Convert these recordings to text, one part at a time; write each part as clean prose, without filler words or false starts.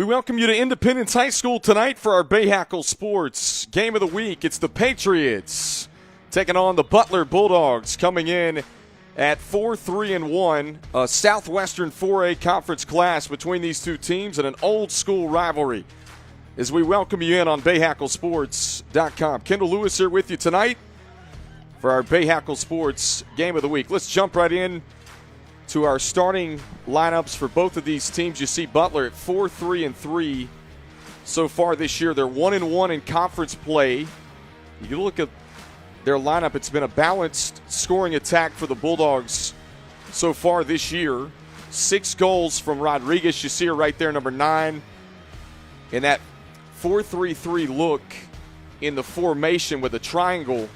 We welcome you to Independence High School tonight for our Bahakel Sports Game of the Week. It's the Patriots taking on the Butler Bulldogs, coming in at 4-3-1, a Southwestern 4A Conference clash between these two teams and an old-school rivalry. As we welcome you in on BahakelSports.com. Kendall Lewis here with you tonight for our Bahakel Sports Game of the Week. Let's jump right in to our starting lineups for both of these teams. You see Butler at 4-3-3 so far this year. They're 1-1 in conference play. You look at their lineup, it's been a balanced scoring attack for the Bulldogs so far this year. 6 goals from Rodriguez. You see her right there, number 9. In that 4-3-3 look in the formation with a triangle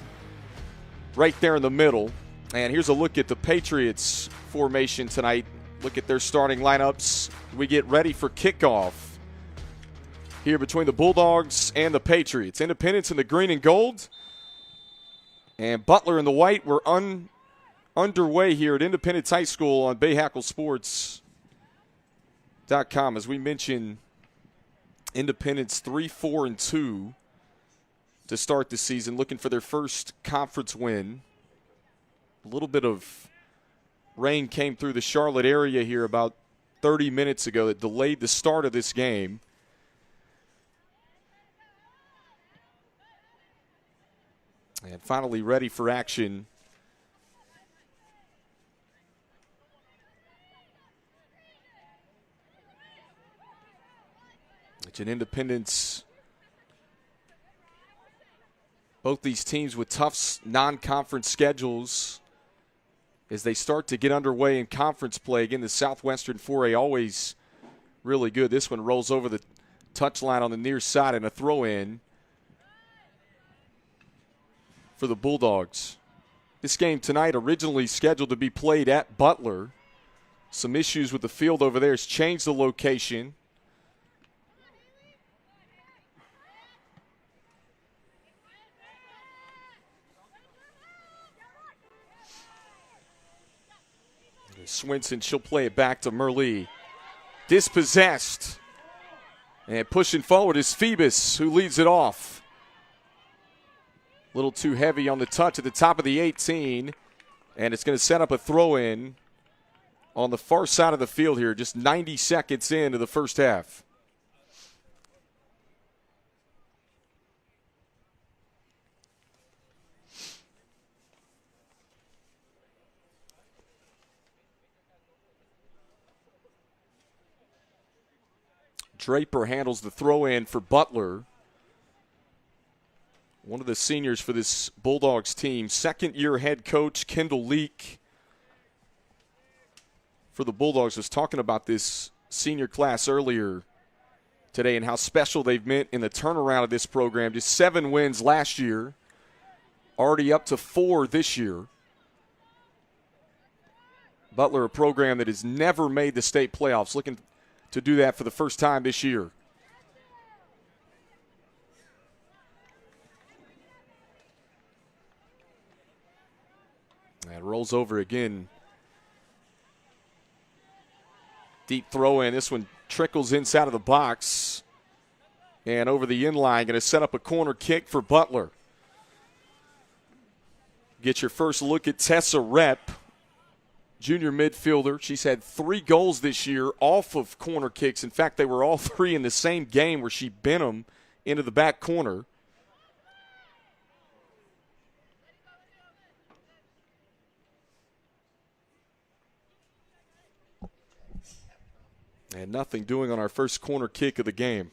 right there in the middle. And here's a look at the Patriots formation tonight. Look at their starting lineups. We get ready for kickoff here between the Bulldogs and the Patriots. Independence in the green and gold, and Butler in the white. We're underway here at Independence High School on BahakelSports.com. As we mentioned, Independence 3-4-2 to start the season, looking for their first conference win. A little bit of rain came through the Charlotte area here about 30 minutes ago that delayed the start of this game. And finally ready for action. It's an Independence. Both these teams with tough non-conference schedules as they start to get underway in conference play. Again, the Southwestern 4A always really good. This one rolls over the touchline on the near side and a throw-in for the Bulldogs. This game tonight originally scheduled to be played at Butler. Some issues with the field over there has changed the location. Swinson, she'll play it back to Merlee. Dispossessed. And pushing forward is Phoebus, who leads it off. A little too heavy on the touch at the top of the 18. And it's going to set up a throw-in on the far side of the field here, just 90 seconds into the first half. Draper handles the throw-in for Butler. One of the seniors for this Bulldogs team. Second-year head coach Kendall Leak for the Bulldogs was talking about this senior class earlier today and how special they've meant in the turnaround of this program. Just 7 wins last year, already up to 4 this year. Butler, a program that has never made the state playoffs, looking to do that for the first time this year. And rolls over again. Deep throw in. This one trickles inside of the box. And over the inline, going to set up a corner kick for Butler. Get your first look at Tessa Rep, junior midfielder. She's had 3 goals this year off of corner kicks. In fact, they were all 3 in the same game where she bent them into the back corner. And nothing doing on our first corner kick of the game.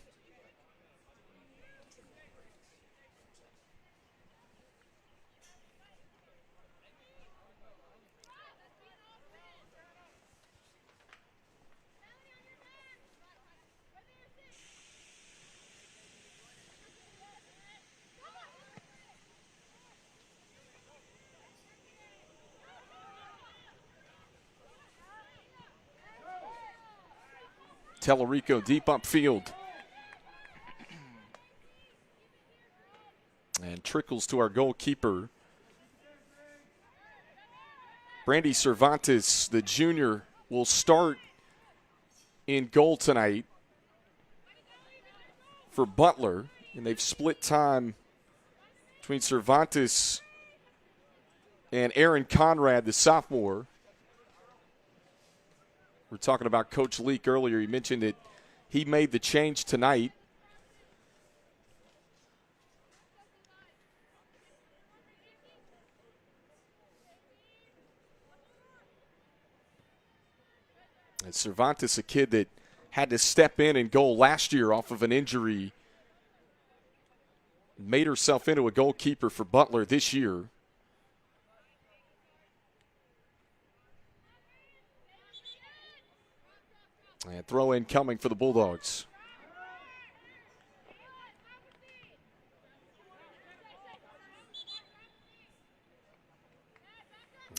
Tellerico deep upfield. And trickles to our goalkeeper. Brandy Cervantes, the junior, will start in goal tonight. for Butler, and they've split time between Cervantes and Aaron Conrad, the sophomore. We're talking about Coach Leak earlier. He mentioned that he made the change tonight. And Cervantes, a kid that had to step in and goal last year off of an injury, made herself into a goalkeeper for Butler this year. And throw in coming for the Bulldogs.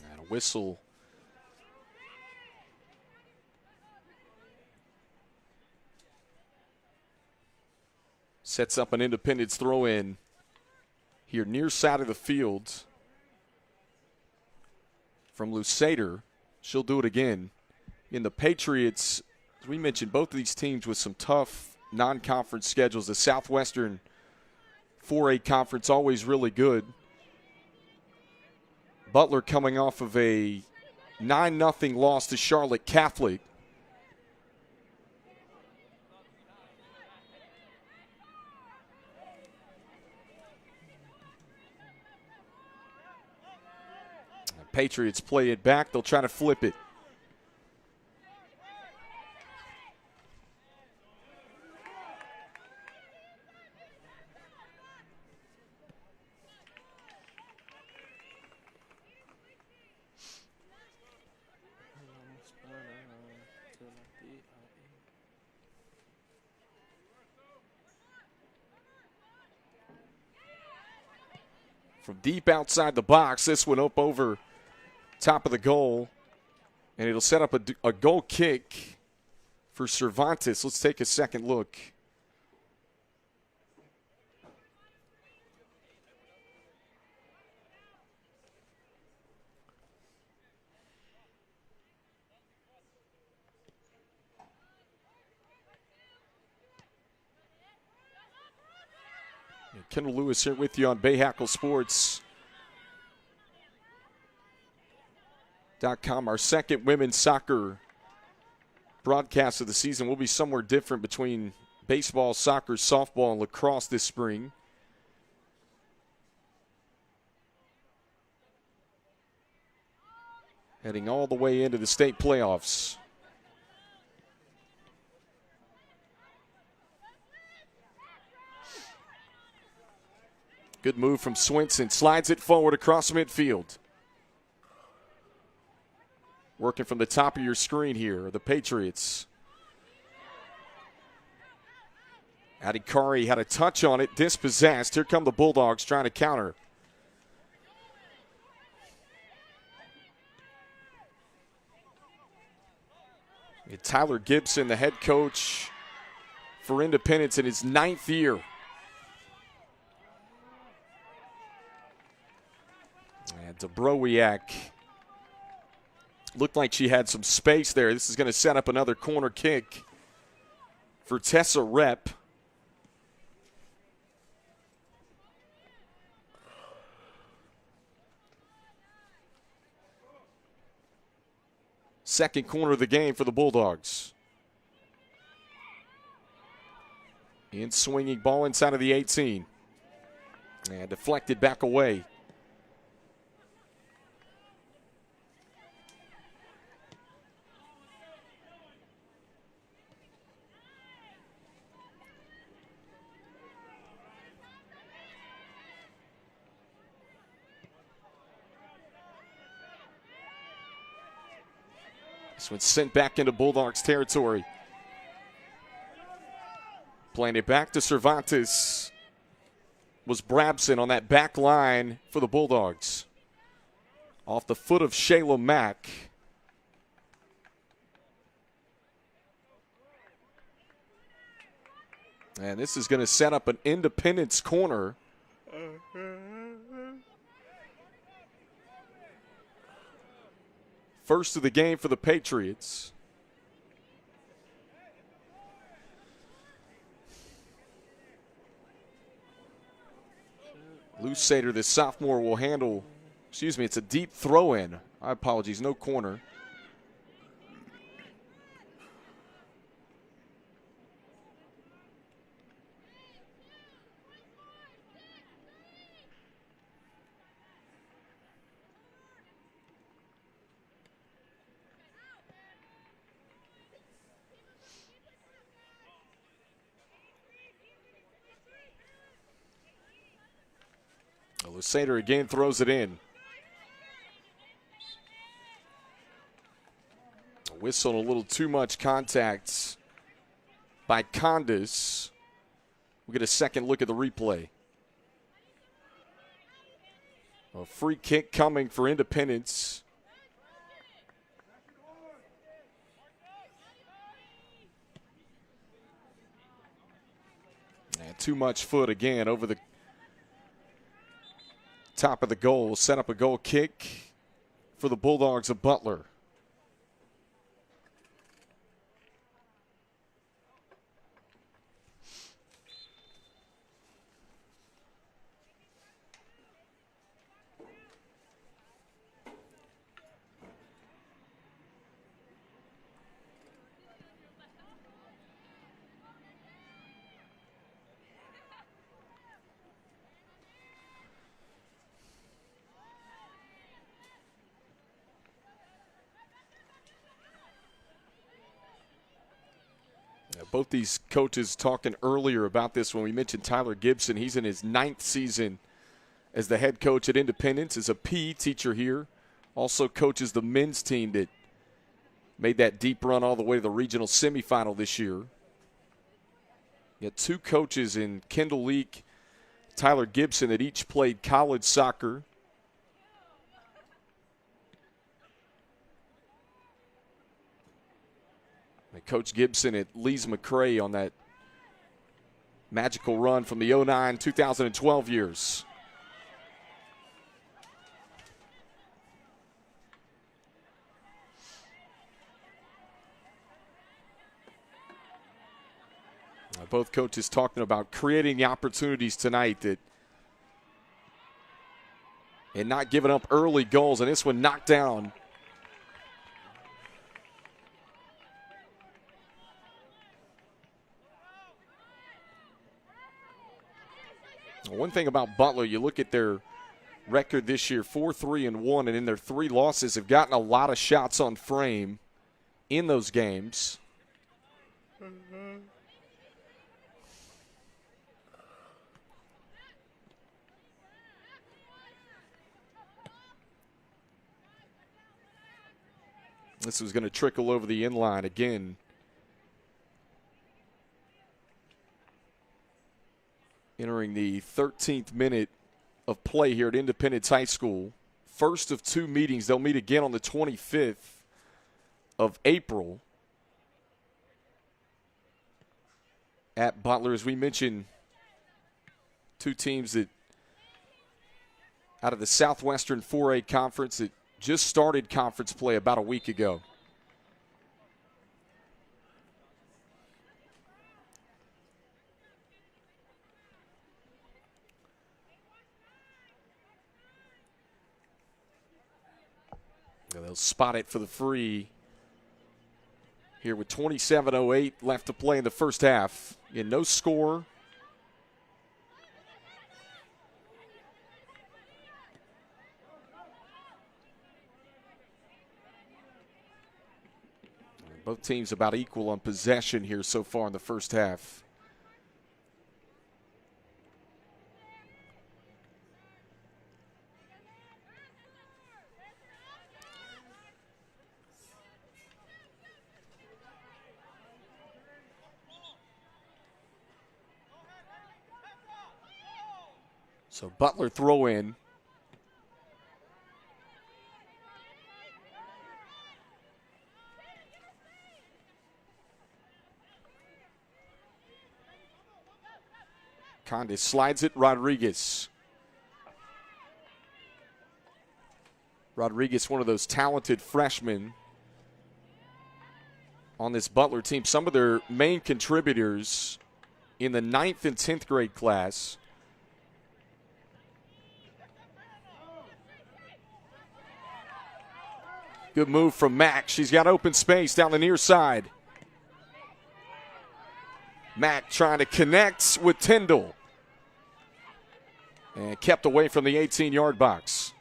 And a whistle. Sets up an Independence throw in here near side of the field from Lusader. She'll do it again. In the Patriots, as we mentioned, both of these teams with some tough non-conference schedules. The Southwestern 4A conference always really good. Butler coming off of a 9-0 loss to Charlotte Catholic. The Patriots play it back. They'll try to flip it. From deep outside the box, this one up over top of the goal. And it'll set up a goal kick for Cervantes. Let's take a second look. Kendall Lewis here with you on Bahakel Sports.com. Our second women's soccer broadcast of the season will be somewhere different between baseball, soccer, softball, and lacrosse this spring. Heading all the way into the state playoffs. Good move from Swinson. Slides it forward across midfield. Working from the top of your screen here, the Patriots. Adikari had a touch on it, dispossessed. Here come the Bulldogs trying to counter. And Tyler Gibson, the head coach for Independence in his 9th year. And Dobrowiak looked like she had some space there. This is going to set up another corner kick for Tessa Rep. Second corner of the game for the Bulldogs. In swinging ball inside of the 18. And deflected back away. This one's sent back into Bulldogs territory. Playing it back to Cervantes was Brabson on that back line for the Bulldogs. Off the foot of Shayla Mack. And this is going to set up an Independence corner. First of the game for the Patriots. Lusader, this sophomore, will handle, it's a deep throw in. My apologies, no corner. Lusader again throws it in. A whistle, a little too much contact by Condis. We'll get a second look at the replay. A free kick coming for Independence. And too much foot again over the top of the goal. Set up a goal kick for the Bulldogs of Butler. Both these coaches talking earlier about this when we mentioned Tyler Gibson. He's in his 9th season as the head coach at Independence, as a PE teacher here. Also coaches the men's team that made that deep run all the way to the regional semifinal this year. You got 2 coaches in Kendall Leak, Tyler Gibson, that each played college soccer. Coach Gibson at Lees McRae on that magical run from the 2009-2012 years. Both coaches talking about creating the opportunities tonight and not giving up early goals, and this one knocked down. One thing about Butler, you look at their record this year, 4-3-1, and in their 3 losses have gotten a lot of shots on frame in those games. This was going to trickle over the inline again. Entering the 13th minute of play here at Independence High School. First of 2 meetings. They'll meet again on the 25th of April at Butler. As we mentioned, 2 teams that out of the Southwestern 4A Conference that just started conference play about a week ago. They'll spot it for the free here with 27:08 left to play in the first half. Again, no score. Both teams about equal on possession here so far in the first half. So Butler throw in. Condis slides it, Rodriguez. Rodriguez, one of those talented freshmen on this Butler team. Some of their main contributors in the 9th and 10th grade class. Good move from Mack. She's got open space down the near side. Mack trying to connect with Tyndall. And kept away from the 18-yard box.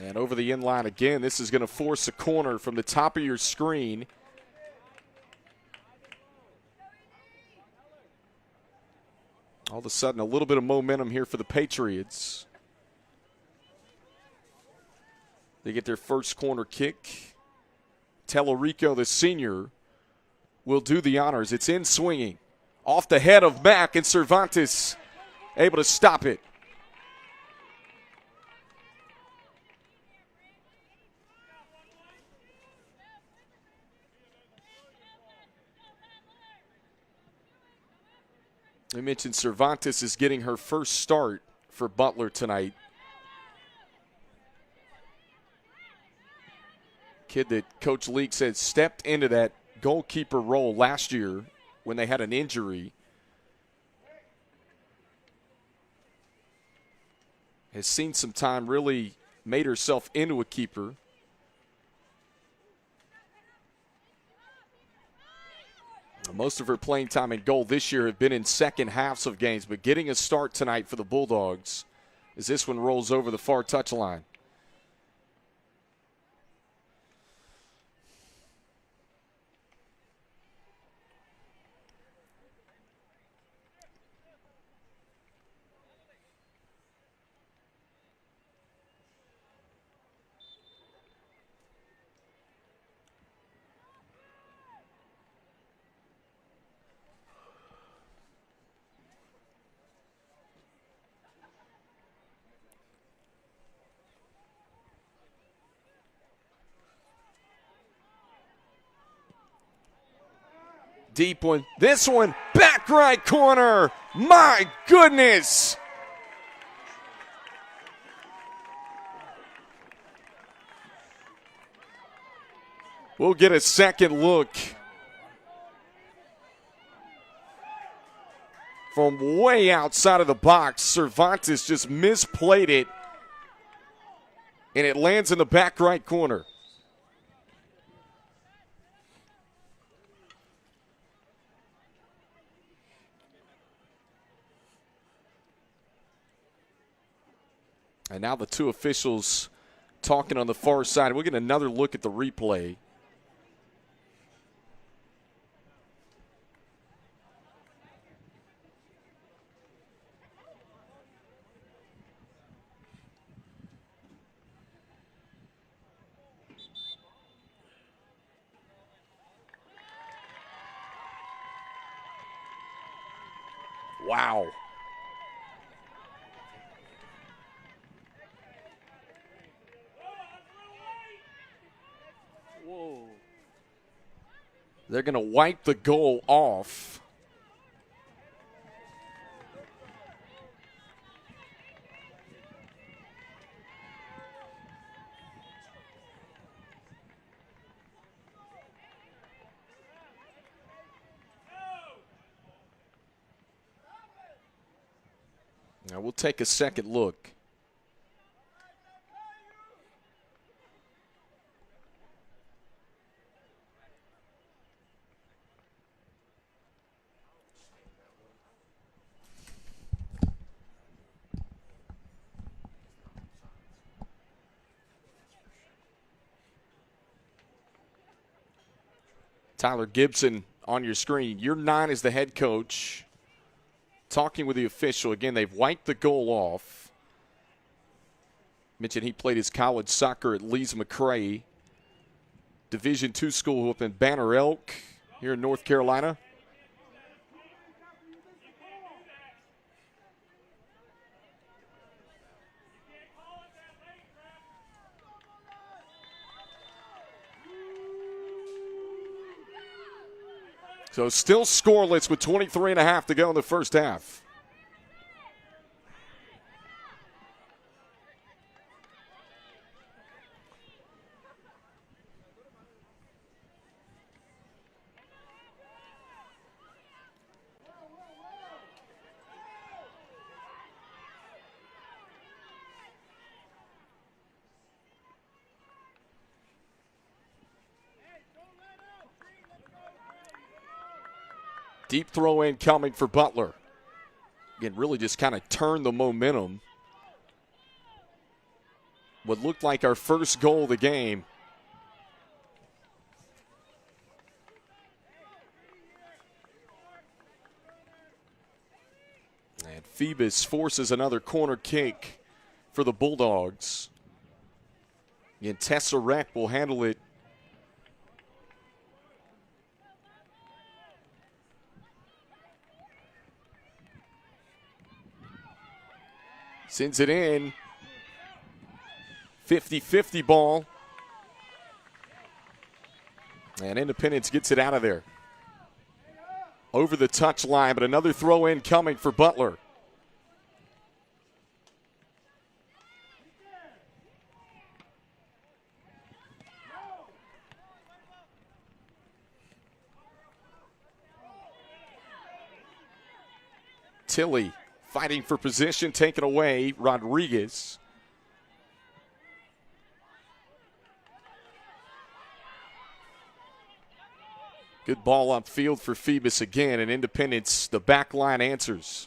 And over the end line again, this is going to force a corner from the top of your screen. All of a sudden, a little bit of momentum here for the Patriots. They get their first corner kick. Tellerico, the senior, will do the honors. It's in swinging. Off the head of Mack, and Cervantes able to stop it. I mentioned Cervantes is getting her first start for Butler tonight. Kid that Coach Leake said stepped into that goalkeeper role last year when they had an injury. Has seen some time, really made herself into a keeper. Most of her playing time in goal this year have been in second halves of games, but getting a start tonight for the Bulldogs as this one rolls over the far touchline. Deep one. This one, back right corner. My goodness. We'll get a second look from way outside of the box. Cervantes just misplayed it, and it lands in the back right corner. And now the two officials talking on the far side. We'll get another look at the replay. Wow. Whoa. They're going to wipe the goal off. Now we'll take a second look. Tyler Gibson on your screen. Year 9 as the head coach. Talking with the official. Again, they've wiped the goal off. Mentioned he played his college soccer at Lees McRae. Division II school up in Banner Elk here in North Carolina. So still scoreless with 23.5 to go in the first half. Deep throw in coming for Butler. Again, really just kind of turned the momentum. What looked like our first goal of the game. And Phoebus forces another corner kick for the Bulldogs. And Tessa Reck will handle it. Sends it in. 50-50 ball. And Independence gets it out of there. Over the touchline, but another throw in coming for Butler. Tilly fighting for position, taken away. Rodriguez. Good ball upfield for Phoebus again, and Independence, the back line answers.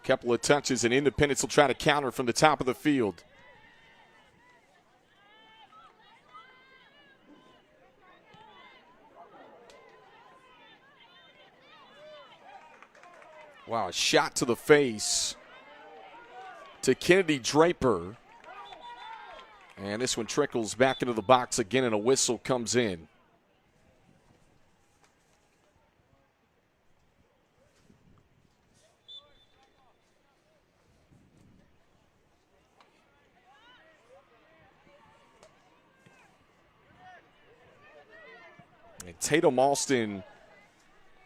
Couple of touches, and Independence will try to counter from the top of the field. Wow, a shot to the face to Kennedy Draper. And this one trickles back into the box again, and a whistle comes in. And Tatum Alston,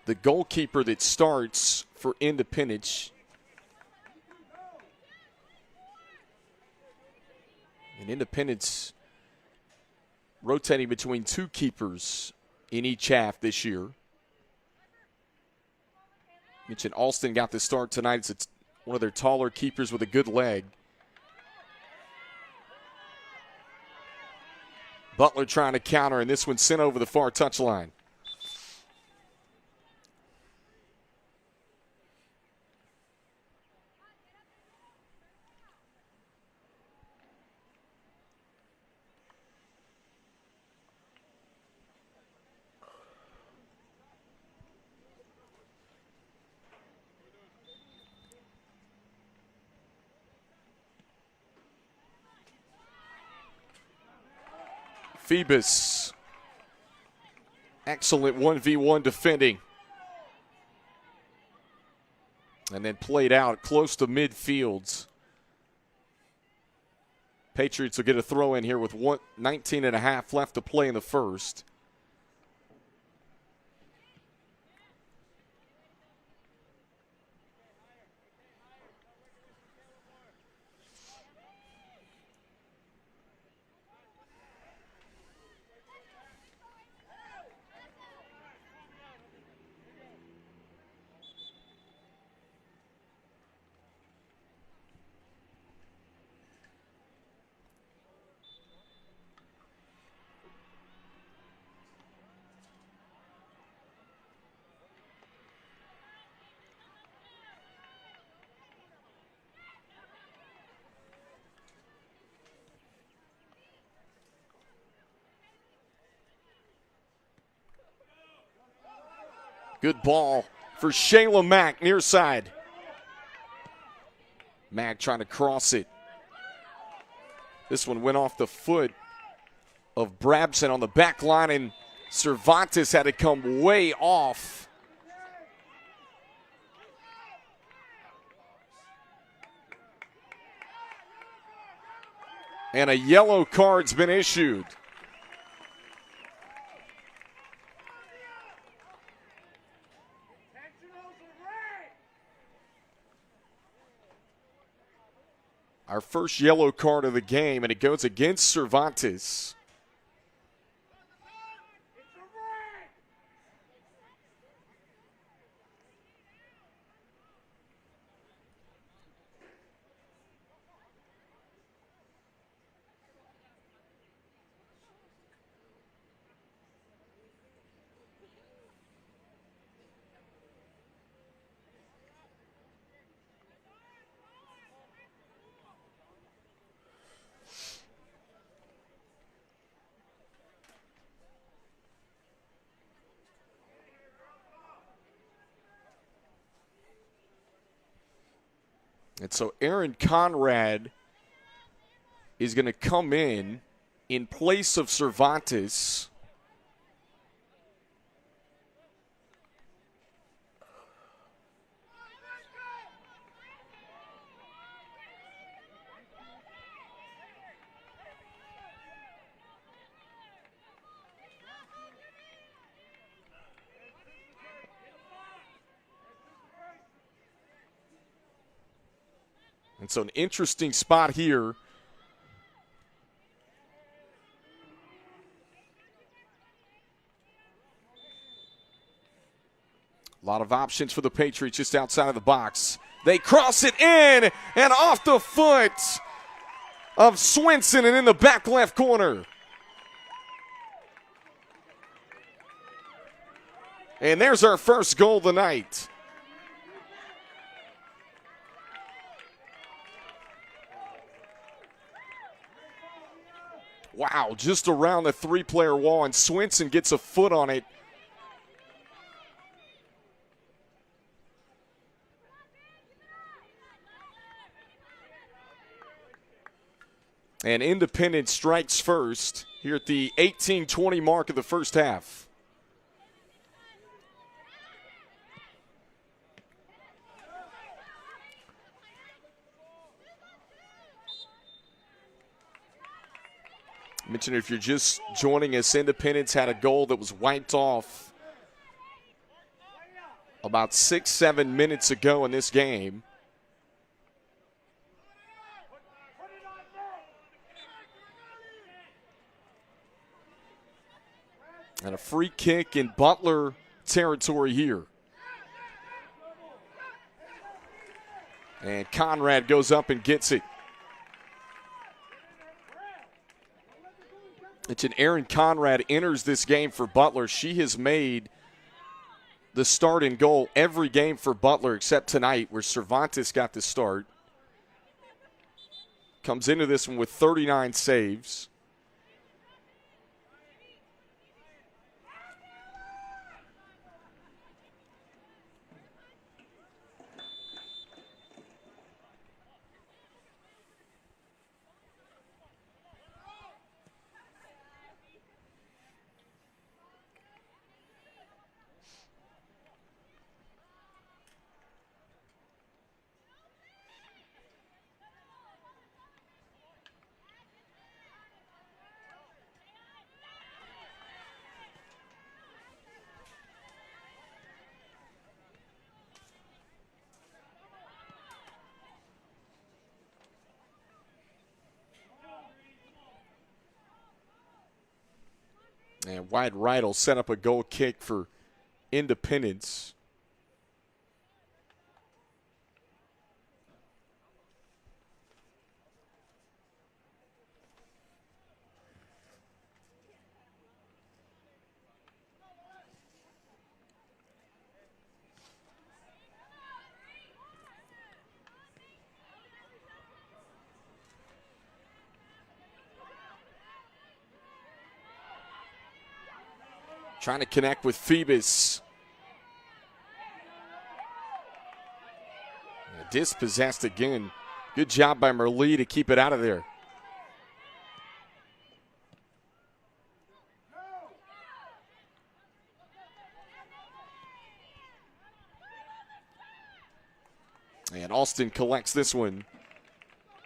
the goalkeeper that starts for Independence. And Independence rotating between two keepers in each half this year. Mentioned Alston got the start tonight. It's one of their taller keepers with a good leg. Butler trying to counter, and this one sent over the far touchline. Phoebus, excellent 1v1 defending. And then played out close to midfield. Patriots will get a throw in here with 19.5 left to play in the first. Good ball for Shayla Mack, near side. Mack trying to cross it. This one went off the foot of Brabson on the back line, and Cervantes had to come way off. And a yellow card's been issued. Our first yellow card of the game, and it goes against Cervantes. And so Aaron Conrad is going to come in place of Cervantes. And so an interesting spot here. A lot of options for the Patriots just outside of the box. They cross it in and off the foot of Swenson and in the back left corner. And there's our first goal of the night. Wow, just around the three-player wall, and Swenson gets a foot on it. And Independence strikes first here at the 18-20 mark of the first half. I mentioned if you're just joining us, Independence had a goal that was wiped off about 6-7 minutes ago in this game. And a free kick in Butler territory here. And Conrad goes up and gets it. It's an Aaron Conrad enters this game for Butler. She has made the start and goal every game for Butler except tonight where Cervantes got the start. Comes into this one with 39 saves. And wide right will set up a goal kick for Independence. Trying to connect with Phoebus. Dispossessed again. Good job by Merlee to keep it out of there. And Alston collects this one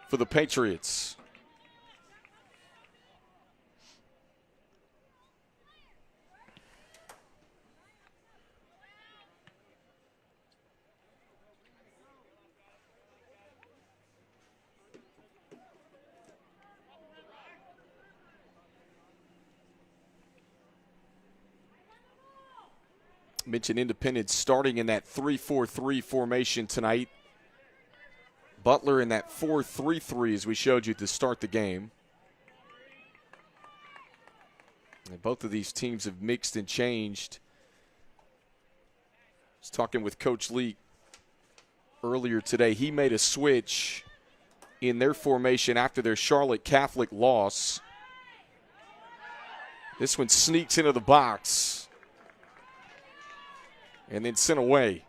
for the Patriots. Mentioned Independence starting in that 3-4-3 formation tonight. Butler in that 4-3-3 as we showed you to start the game. And both of these teams have mixed and changed. I was talking with Coach Lee earlier today. He made a switch in their formation after their Charlotte Catholic loss. This one sneaks into the box and then sent away.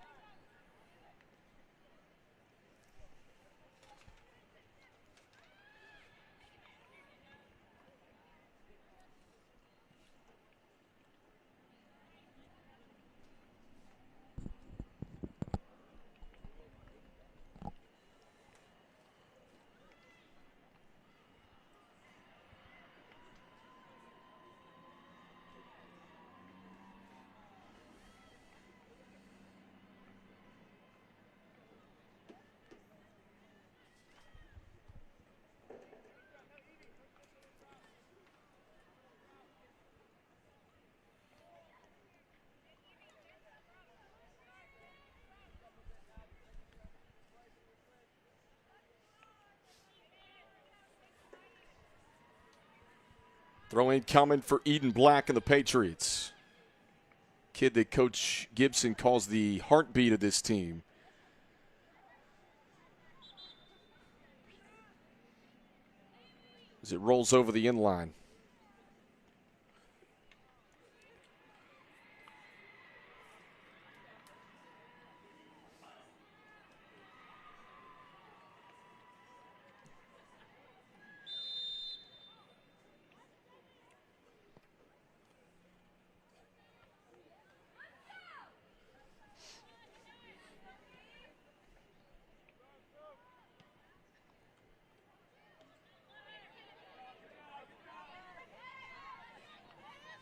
Throw in coming for Eden Black and the Patriots. Kid that Coach Gibson calls the heartbeat of this team. As it rolls over the inline.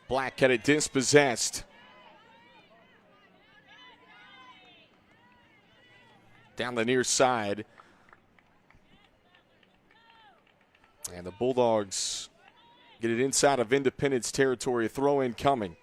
Black had it dispossessed. Down the near side. And the Bulldogs get it inside of Independence territory. A throw in coming.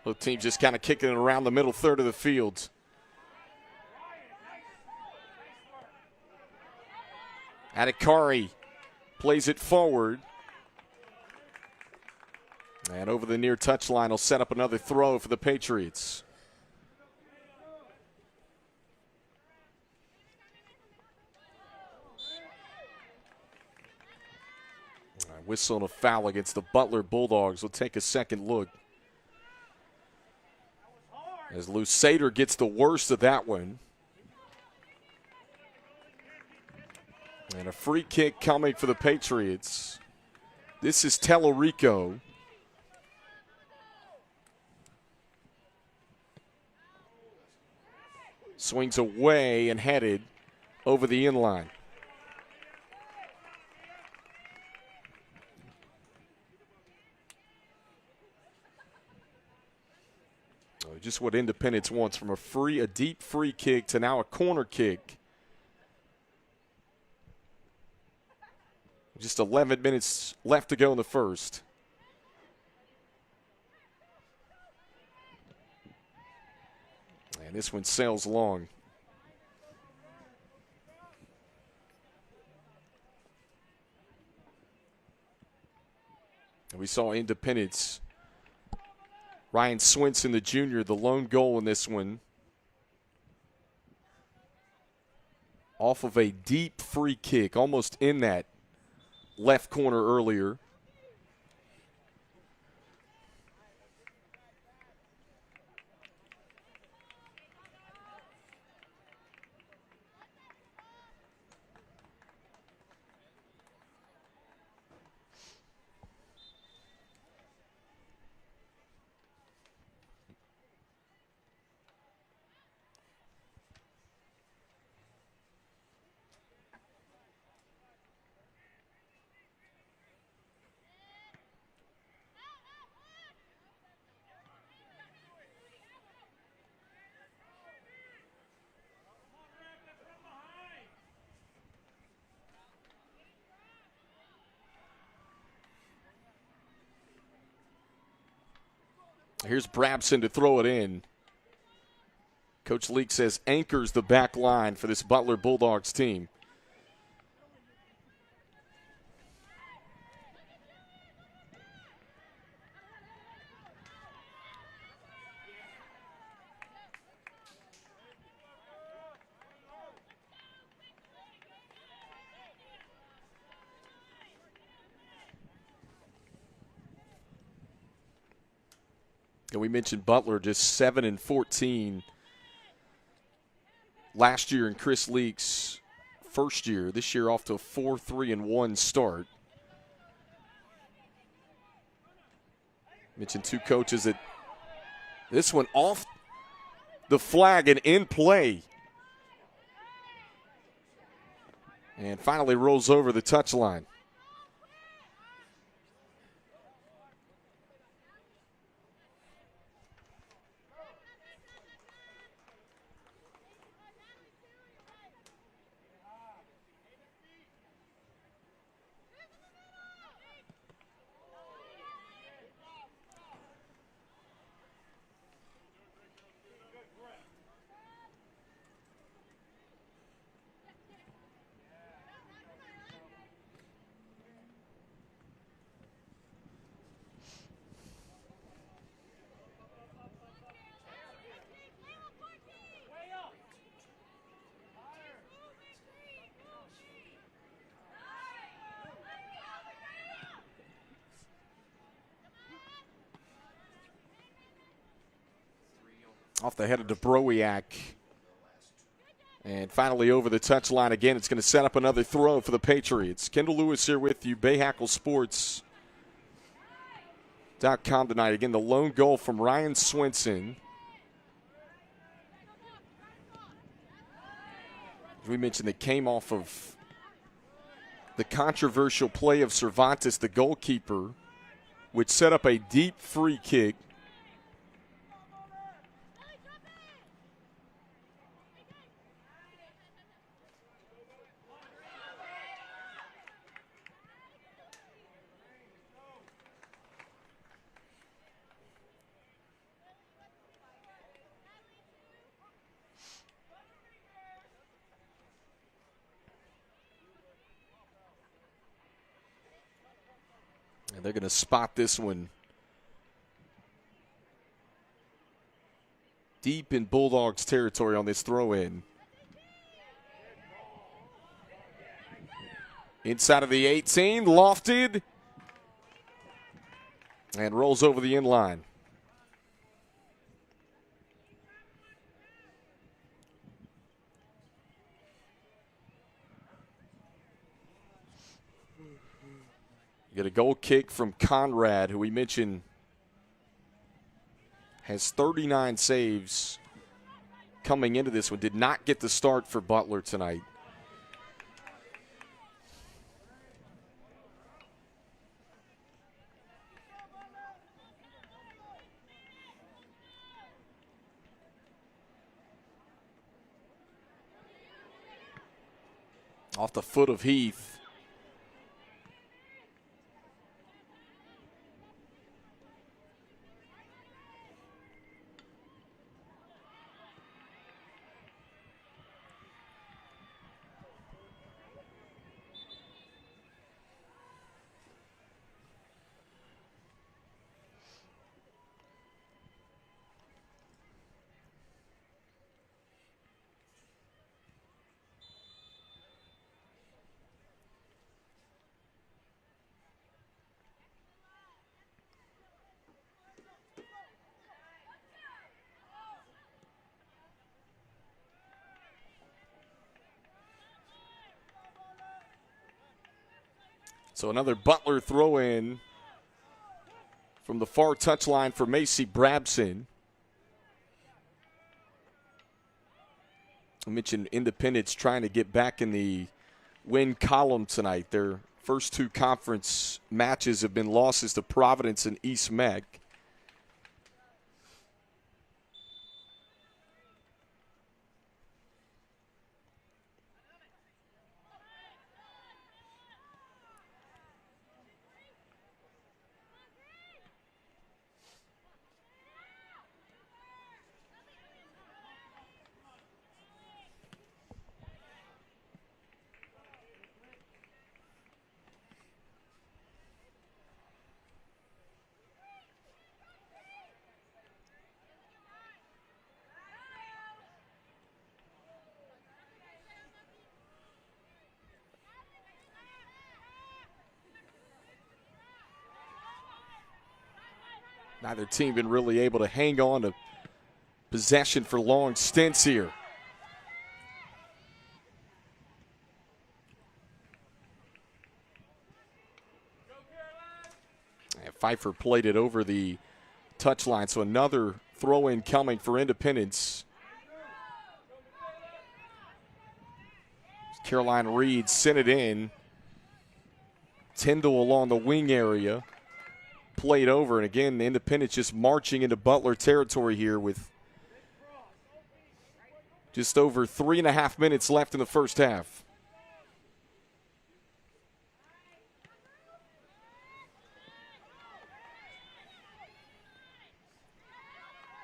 Both teams just kind of kicking it around the middle third of the field. Adhikari plays it forward. And over the near touchline, will set up another throw for the Patriots. Whistle and a foul against the Butler Bulldogs. We'll take a second look. As Lusader gets the worst of that one. And a free kick coming for the Patriots. This is Tellerico. Swings away and headed over the inline. Just what Independence wants, from a deep free kick to now a corner kick. Just 11 minutes left to go in the first. And this one sails long. And we saw Independence. Ryan Swinson, the junior, the lone goal in this one. Off of a deep free kick, almost in that left corner earlier. Here's Brabson to throw it in. Coach Leake says anchors the back line for this Butler Bulldogs team. And we mentioned Butler just 7-14 last year in Chris Leake's first year. This year off to a 4-3-1 start. Mentioned two coaches that this one off the flag and in play. And finally rolls over the touchline. Off the head of DeBrowiak. And finally over the touchline again. It's going to set up another throw for the Patriots. Kendall Lewis here with you, Bahakel Sports.com tonight. Again, the lone goal from Ryan Swinson. As we mentioned, it came off of the controversial play of Cervantes, the goalkeeper, which set up a deep free kick. And they're going to spot this one deep in Bulldogs territory on this throw-in. Inside of the 18, lofted, and rolls over the end line. You get a goal kick from Conrad, who we mentioned has 39 saves coming into this one. Did not get the start for Butler tonight. Off the foot of Heath. So another Butler throw-in from the far touchline for Macy Brabson. I mentioned Independence trying to get back in the win column tonight. Their first two conference matches have been losses to Providence and East Meg. Neither team been really able to hang on to possession for long stints here. And Pfeiffer played it over the touchline, so another throw-in coming for Independence. Caroline Reed sent it in. Tyndall along the wing area. Played over, and again, the Independence just marching into Butler territory here with just over 3.5 minutes left in the first half.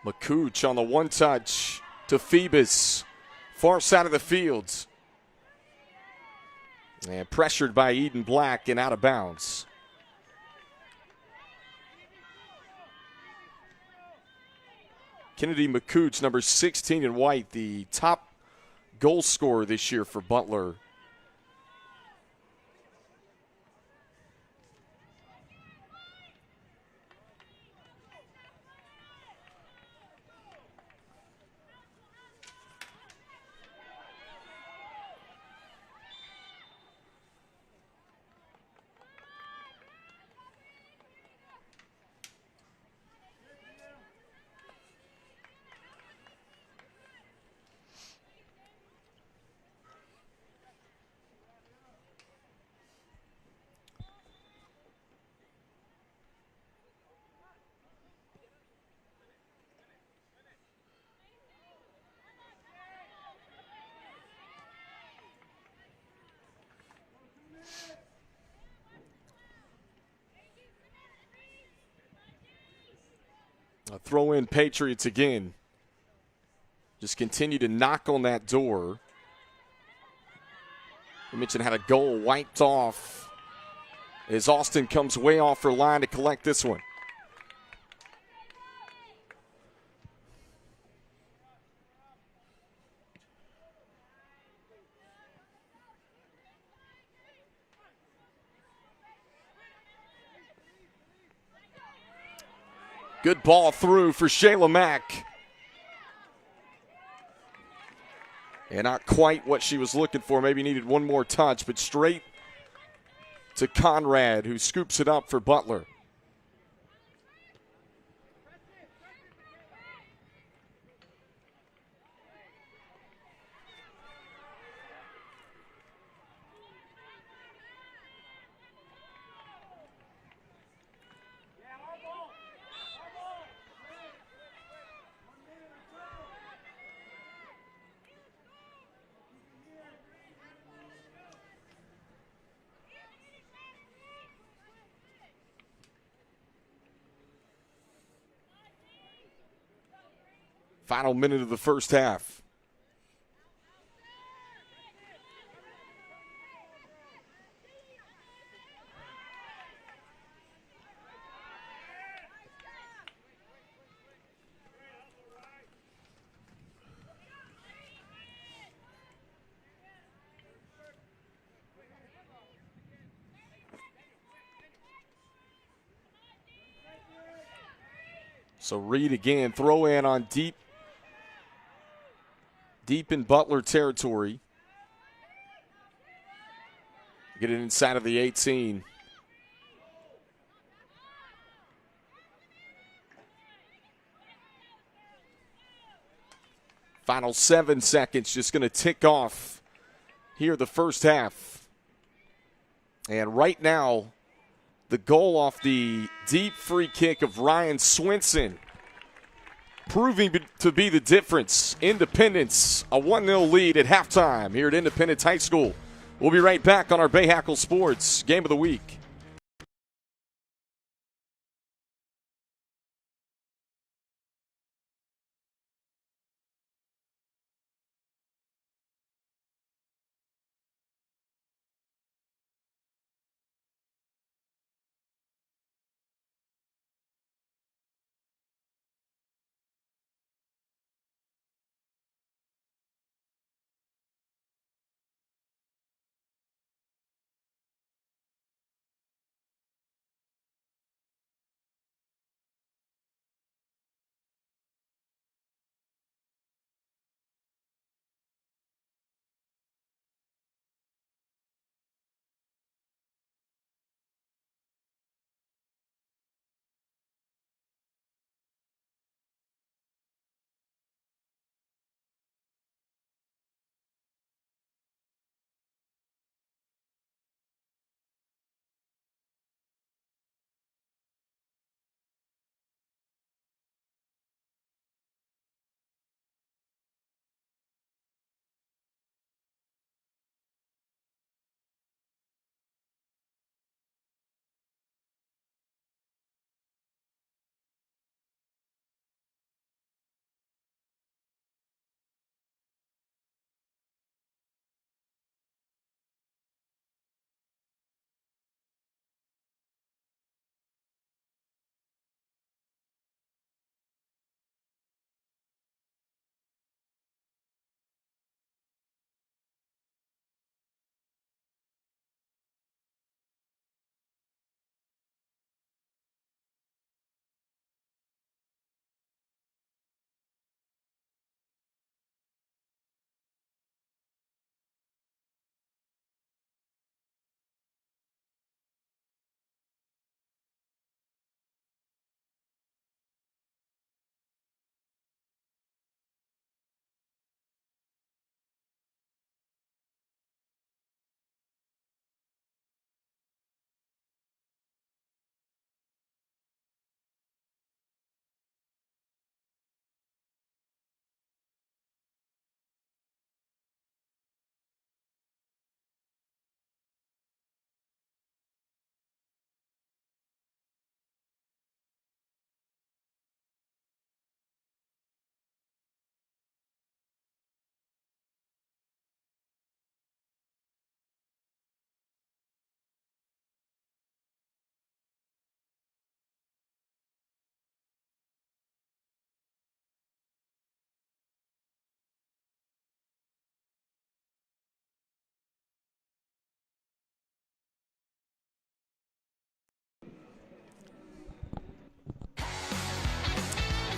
McCooch on the one touch to Phoebus, far side of the field. And pressured by Eden Black and out of bounds. Kennedy McCooch, number 16 in white, the top goal scorer this year for Butler. A throw in Patriots again. Just continue to knock on that door. I mentioned had a goal wiped off as Austin comes way off her line to collect this one. Good ball through for Shayla Mack. And not quite what she was looking for. Maybe needed one more touch, but straight to Conrad, who scoops it up for Butler. Final minute of the first half. So Reed again, throw in on deep in Butler territory. Get it inside of the 18. Final 7 seconds, just going to tick off here the first half. And right now, the goal off the deep free kick of Ryan Swinson, proving to be the difference. Independence, a 1-0 lead at halftime here at Independence High School. We'll be right back on our Bahakel Sports Game of the Week.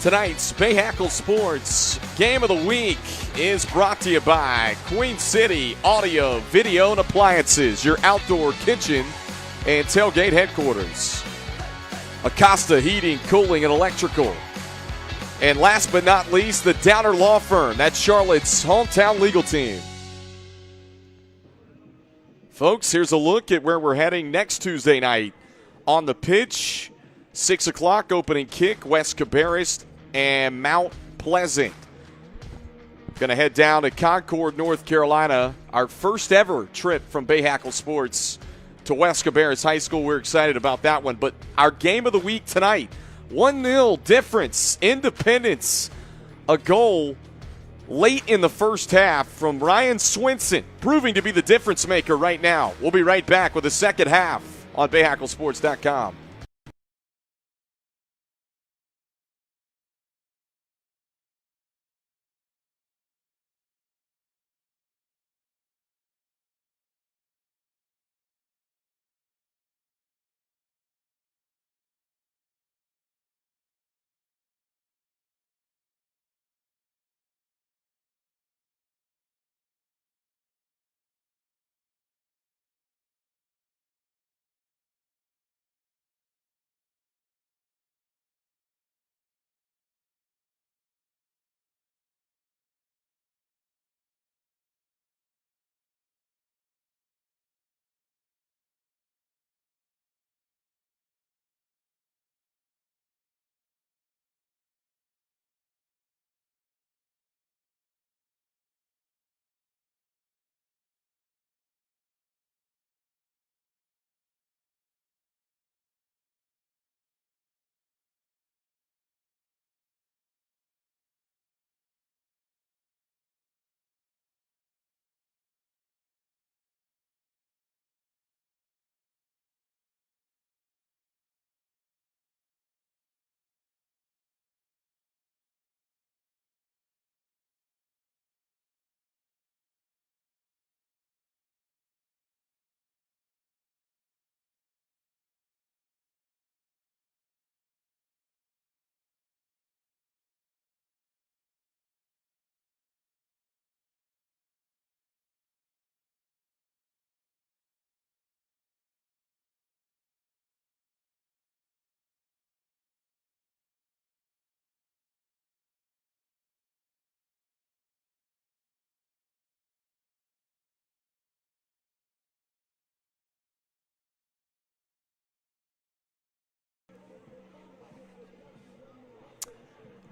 Tonight's Bahakel Sports Game of the Week is brought to you by Queen City Audio, Video, and Appliances, your outdoor kitchen and tailgate headquarters. Acosta Heating, Cooling, and Electrical. And last but not least, the Downer Law Firm. That's Charlotte's hometown legal team. Folks, here's a look at where we're heading next Tuesday night. On the pitch, 6 o'clock opening kick, West Cabarrus and Mount Pleasant. Going to head down to Concord, North Carolina. Our first ever trip from Bahakel Sports to West Cabarrus High School. We're excited about that one. But our game of the week tonight, 1-0 difference, Independence, a goal late in the first half from Ryan Swinson, proving to be the difference maker right now. We'll be right back with the second half on BahakelSports.com.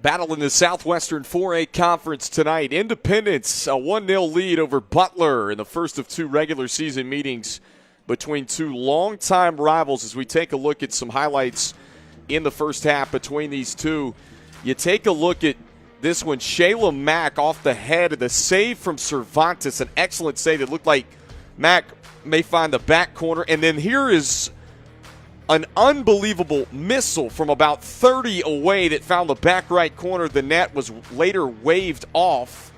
Battle in the Southwestern 4A Conference tonight. Independence, a 1-0 lead over Butler in the first of two regular season meetings between two longtime rivals. As we take a look at some highlights in the first half between these two, you take a look at this one. Shayla Mack off the head of the save from Cervantes, an excellent save. It looked like Mack may find the back corner. And then here is an unbelievable missile from about 30 away that found the back right corner of the net, was later waved off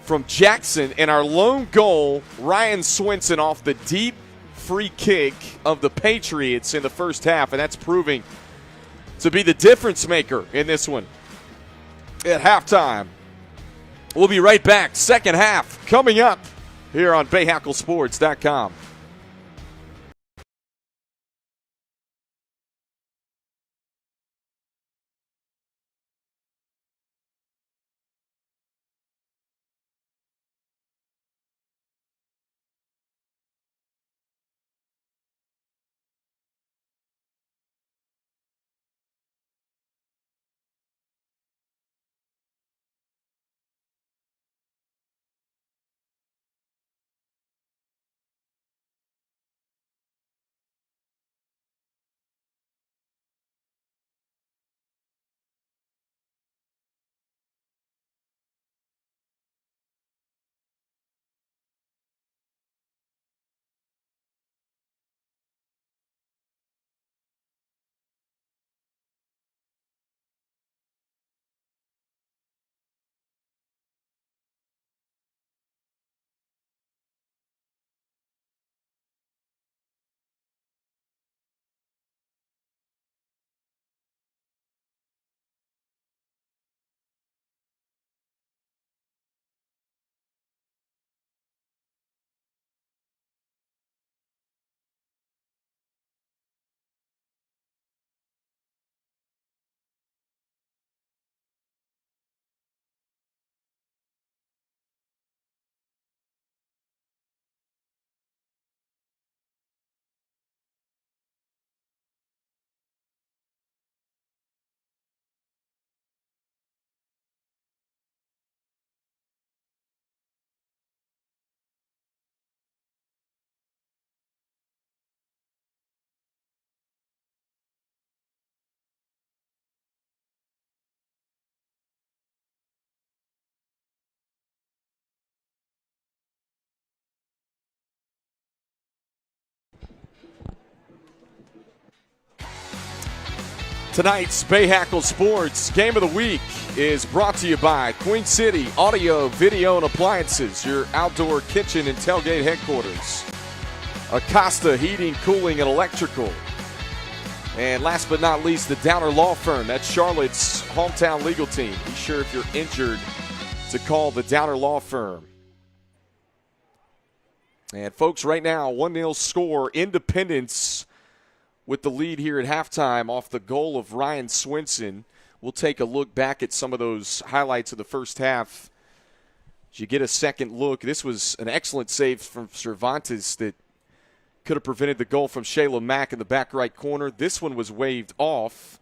from Jackson. And our lone goal, Ryan Swinson off the deep free kick of the Patriots in the first half, and that's proving to be the difference maker in this one at halftime. We'll be right back. Second half coming up here on BahakelSports.com. Tonight's Bahakel Sports Game of the Week is brought to you by Queen City Audio, Video, and Appliances, your outdoor kitchen and tailgate headquarters. Acosta Heating, Cooling, and Electrical. And last but not least, the Downer Law Firm. That's Charlotte's hometown legal team. Be sure if you're injured to call the Downer Law Firm. And folks, right now, 1-0 score, Independence with the lead here at halftime off the goal of Ryan Swinson. We'll take a look back at some of those highlights of the first half. As you get a second look, this was an excellent save from Cervantes that could have prevented the goal from Shayla Mack in the back right corner. This one was waved off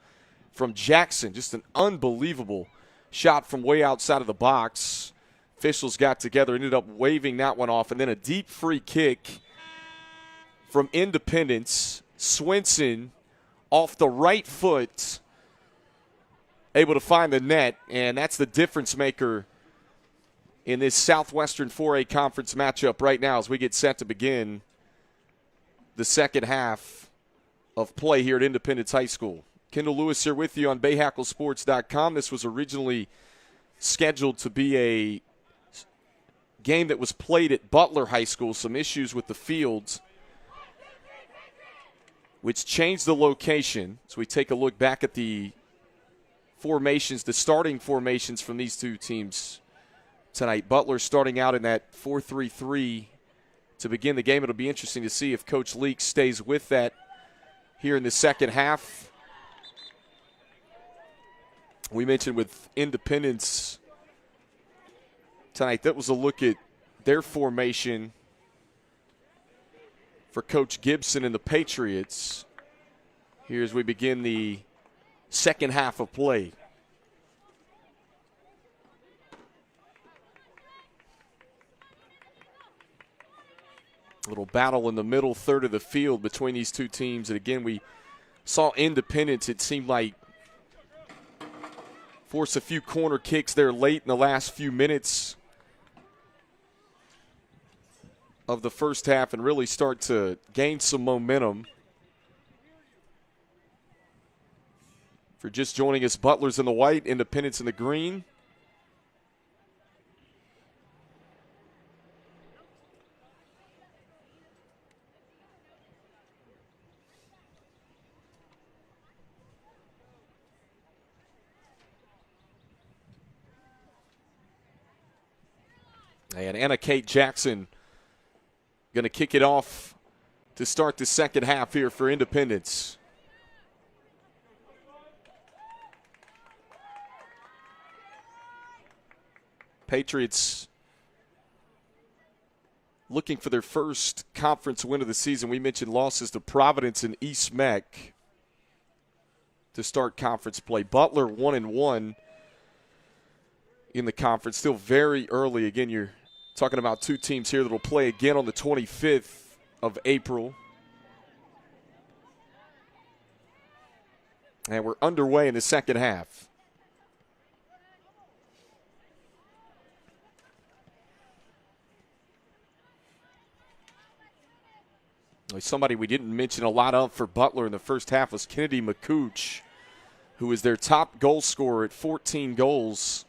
from Jackson. Just an unbelievable shot from way outside of the box. Officials got together, ended up waving that one off, and then a deep free kick from Independence. Swinson off the right foot, able to find the net, and that's the difference maker in this Southwestern 4A Conference matchup right now as we get set to begin the second half of play here at Independence High School. Kendall Lewis here with you on BahakelSports.com. This was originally scheduled to be a game that was played at Butler High School. Some issues with the fields, which changed the location. So we take a look back at the formations, the starting formations from these two teams tonight. Butler starting out in that 4-3-3 to begin the game. It'll be interesting to see if Coach Leak stays with that here in the second half. We mentioned with Independence tonight, that was a look at their formation for Coach Gibson and the Patriots here as we begin the second half of play. A little battle in the middle third of the field between these two teams. And again, we saw Independence, it seemed like, force a few corner kicks there late in the last few minutes of the first half and really start to gain some momentum. For just joining us, Butler's in the white, Independence in the green. And Anna Kate Jackson going to kick it off to start the second half here for Independence. Patriots looking for their first conference win of the season. We mentioned losses to Providence and East Meck to start conference play. Butler 1-1 in the conference. Still very early. Again, you're talking about two teams here that will play again on the 25th of April. And we're underway in the second half. Somebody we didn't mention a lot of for Butler in the first half was Kennedy McCooch, who is their top goal scorer at 14 goals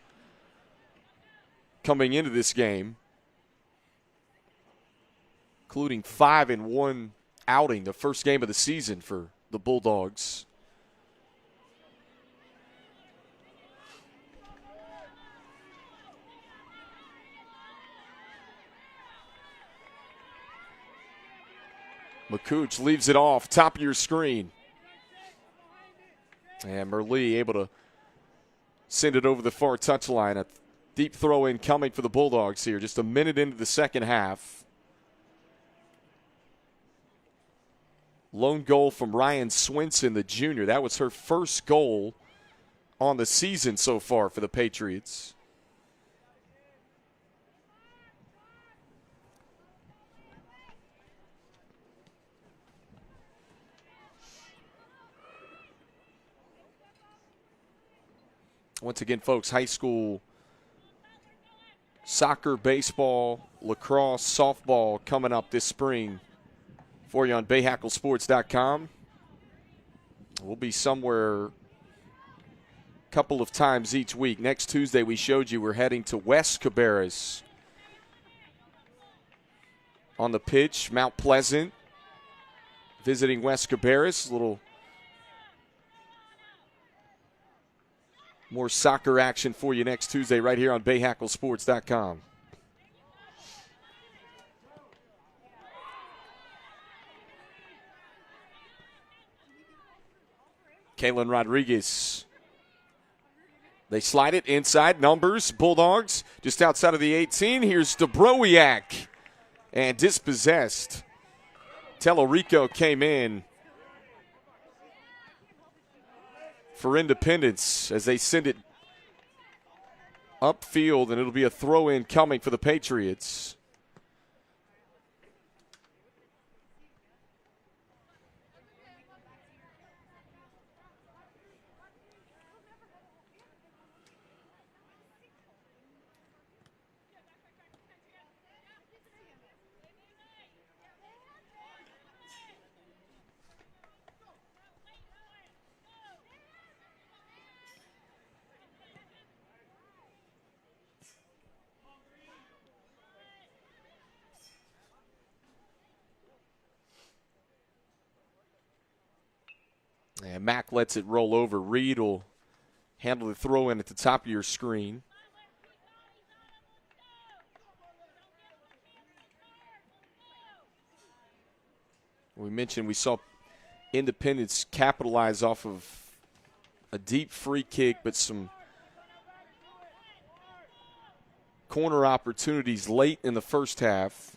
coming into this game, including 5 in one outing, the first game of the season for the Bulldogs. McCooch leaves it off, top of your screen. And Merlee able to send it over the far touchline. A deep throw in coming for the Bulldogs here, just a minute into the second half. Lone goal from Ryan Swinson, the junior. That was her first goal on the season so far for the Patriots. Once again, folks, high school soccer, baseball, lacrosse, softball coming up this spring for you on BahakelSports.com. We'll be somewhere couple of times each week. Next Tuesday, we showed you we're heading to West Cabarrus. On the pitch, Mount Pleasant visiting West Cabarrus. A little more soccer action for you next Tuesday right here on BahakelSports.com. Kalen Rodriguez. They slide it inside. Numbers, Bulldogs, just outside of the 18. Here's Dubrowiak. And dispossessed. Tellerico came in for Independence as they send it upfield, and it'll be a throw-in coming for the Patriots. And Mack lets it roll over. Reed will handle the throw in at the top of your screen. We mentioned we saw Independence capitalize off of a deep free kick, but some corner opportunities late in the first half.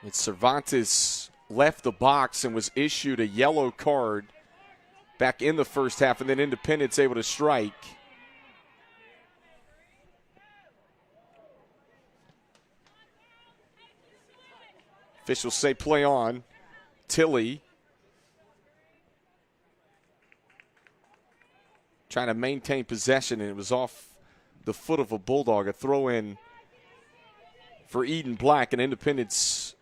And Cervantes left the box and was issued a yellow card back in the first half, and then Independence able to strike. Officials say play on. Tilley trying to maintain possession, and it was off the foot of a Bulldog. A throw in for Eden Black, and Independence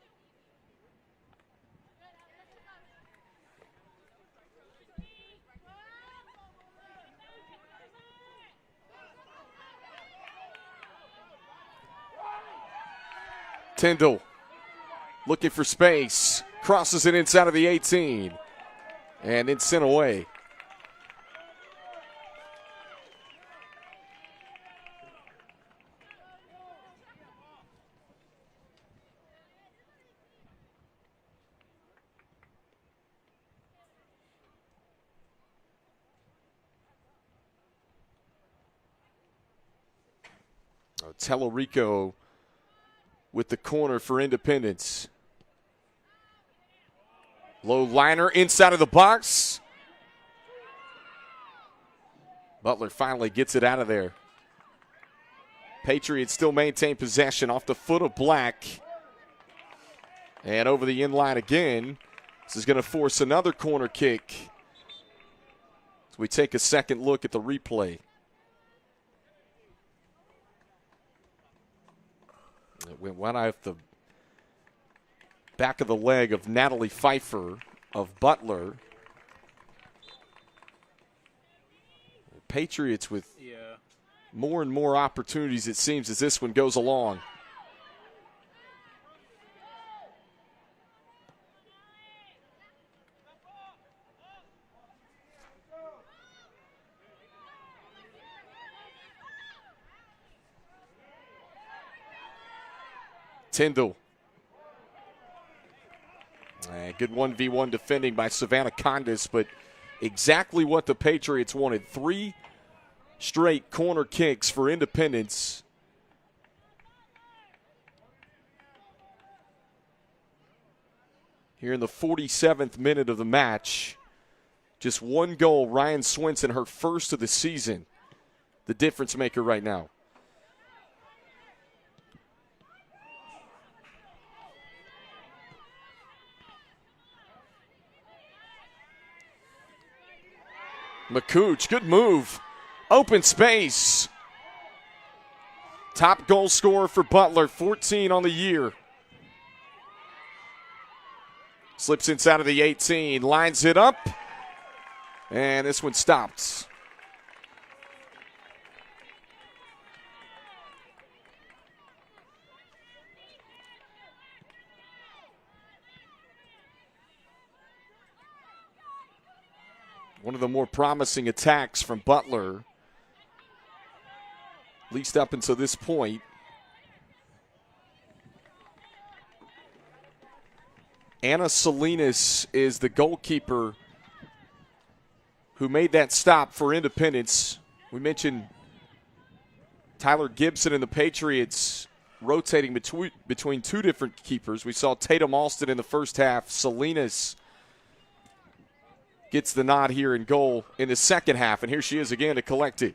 Tyndall looking for space, crosses it inside of the 18, and it's sent away. Tellerico with the corner for Independence. Low liner inside of the box. Butler finally gets it out of there. Patriots still maintain possession off the foot of Black. And over the inline again. This is going to force another corner kick. So we take a second look at the replay. It went right off the back of the leg of Natalie Pfeiffer of Butler. The Patriots with more and more opportunities, it seems, as this one goes along. Tyndall. Good 1v1 defending by Savannah Condis, but exactly what the Patriots wanted. 3 straight corner kicks for Independence. Here in the 47th minute of the match. Just 1 goal, Ryan Swenson, her first of the season. The difference maker right now. McCooch, good move. Open space. Top goal scorer for Butler, 14 on the year. Slips inside of the 18, lines it up, and this one stops. One of the more promising attacks from Butler, at least up until this point. Anna Salinas is the goalkeeper who made that stop for Independence. We mentioned Tyler Gibson and the Patriots rotating between two different keepers. We saw Tatum Alston in the first half. Salinas gets the nod here in goal in the second half, and here she is again to collect it.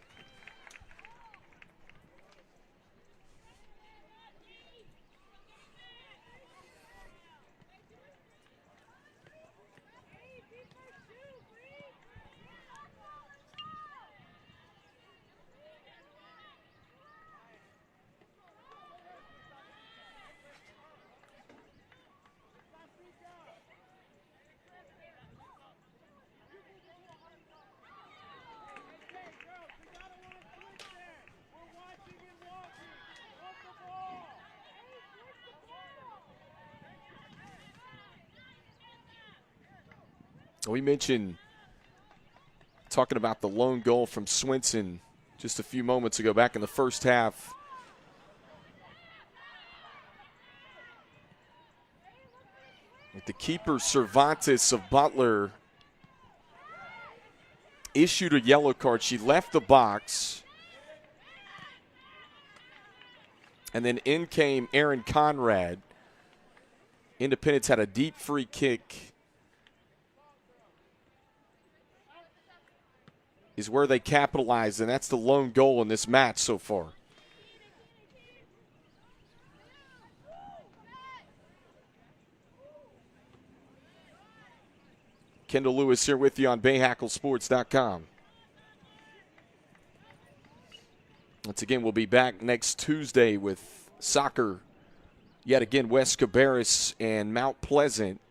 We mentioned talking about the lone goal from Swinson just a few moments ago back in the first half. With the keeper Cervantes of Butler issued a yellow card. She left the box. And then in came Aaron Conrad. Independence had a deep free kick. Is where they capitalized, and that's the lone goal in this match so far. Kendall Lewis here with you on BahakelSports.com. Once again, we'll be back next Tuesday with soccer. Yet again, West Cabarrus and Mount Pleasant.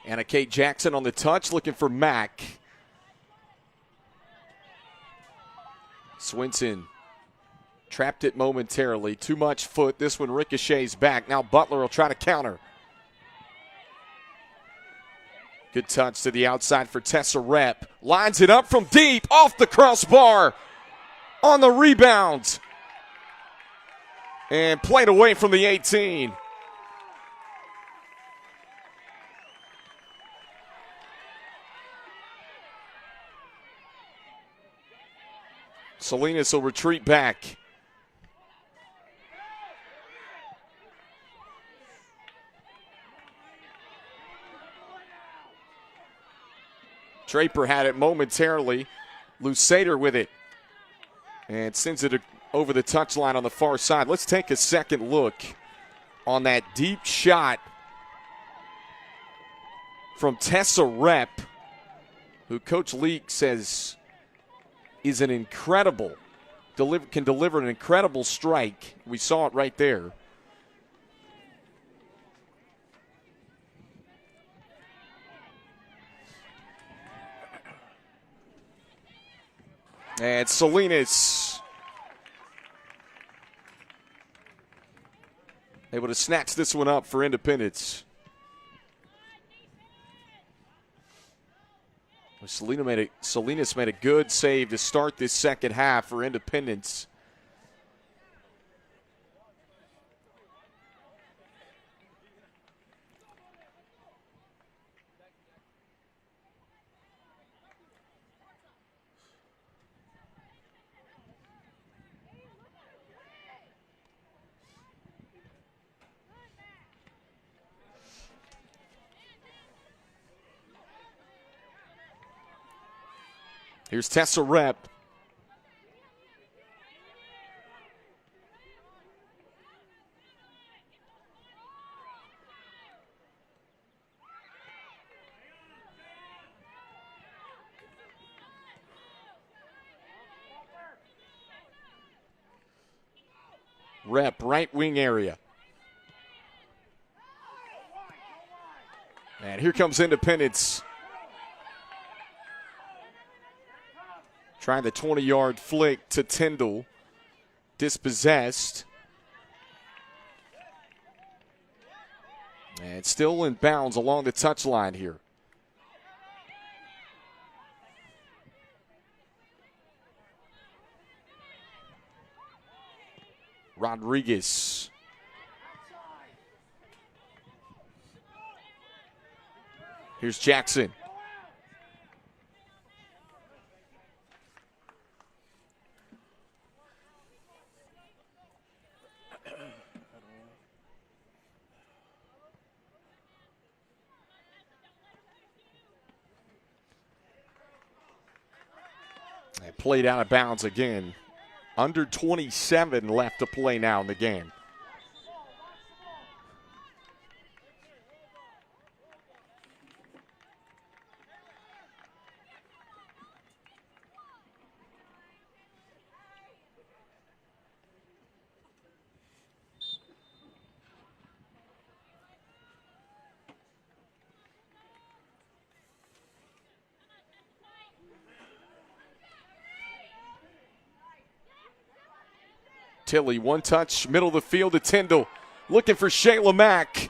Anna Kate Jackson on the touch, looking for Mack. Swinson trapped it momentarily. Too much foot. This one ricochets back. Now Butler will try to counter. Good touch to the outside for Tessa Rep. Lines it up from deep, off the crossbar. On the rebound. And played away from the 18. Salinas will retreat back. Draper had it momentarily. Lusader with it. And sends it over the touchline on the far side. Let's take a second look on that deep shot from Tessa Rep, who Coach Leak says is an incredible, can deliver an incredible strike. We saw it right there. And Salinas able to snatch this one up for Independence. Salinas made a good save to start this second half for Independence. Here's Tessa Rep. Rep, right wing area. And here comes Independence. Trying the 20-yard flick to Tyndall. Dispossessed. And still in bounds along the touchline here. Rodriguez. Here's Jackson. They played out of bounds again. Under 27 left to play now in the game. Tilly, one touch, middle of the field to Tyndall. Looking for Shayla Mack.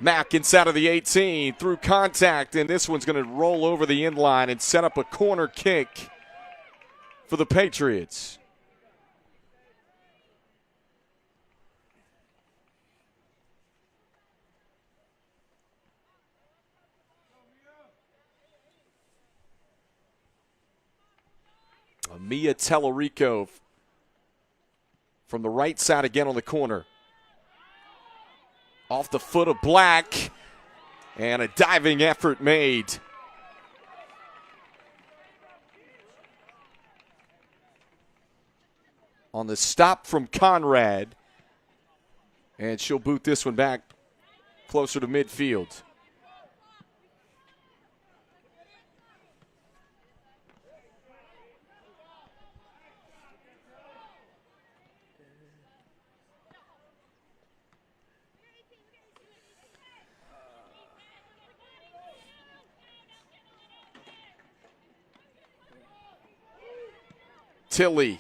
Mack inside of the 18 through contact, and this one's going to roll over the end line and set up a corner kick for the Patriots. Mia Tellerico from the right side again on the corner. Off the foot of Black, and a diving effort made. On the stop from Conrad, and she'll boot this one back closer to midfield. Tilly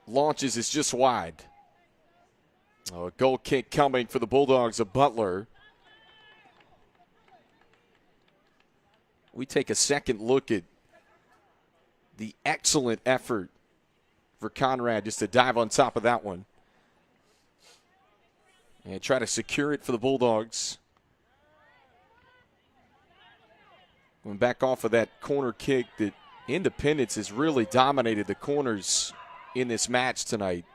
launches, is just wide. Oh, a goal kick coming for the Bulldogs of Butler. We take a second look at the excellent effort for Conrad just to dive on top of that one and try to secure it for the Bulldogs. Going back off of that corner kick that Independence has really dominated the corners in this match tonight.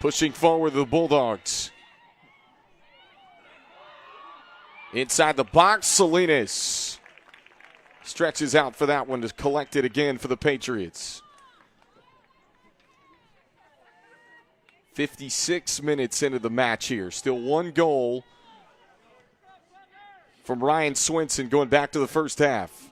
Pushing forward the Bulldogs. Inside the box, Salinas stretches out for that one to collect it again for the Patriots. 56 minutes into the match here. Still one goal from Ryan Swinson going back to the first half.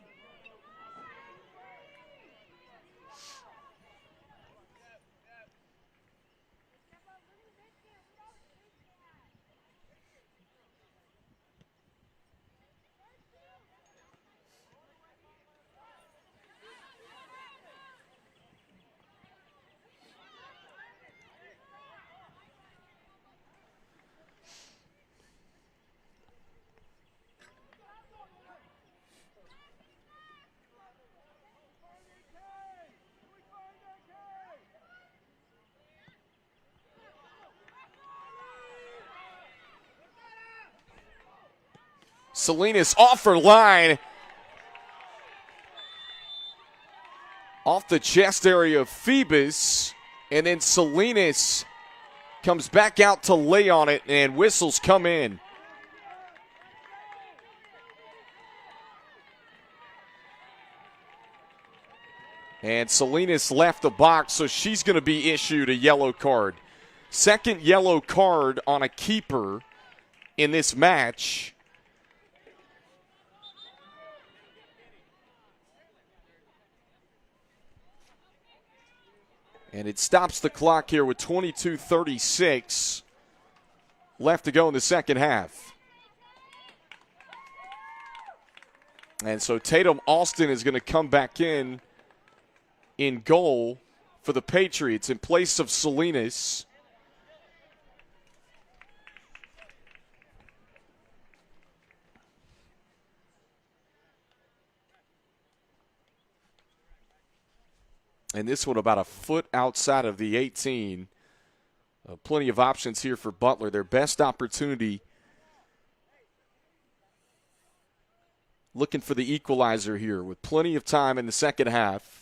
Salinas off her line. Off the chest area of Phoebus. And then Salinas comes back out to lay on it, and whistles come in. And Salinas left the box, so she's going to be issued a yellow card. Second yellow card on a keeper in this match. And it stops the clock here with 22:36 left to go in the second half. And so Tatum Alston is going to come back in goal for the Patriots in place of Salinas. And this one about a foot outside of the 18. Plenty of options here for Butler. Their best opportunity. Looking for the equalizer here with plenty of time in the second half.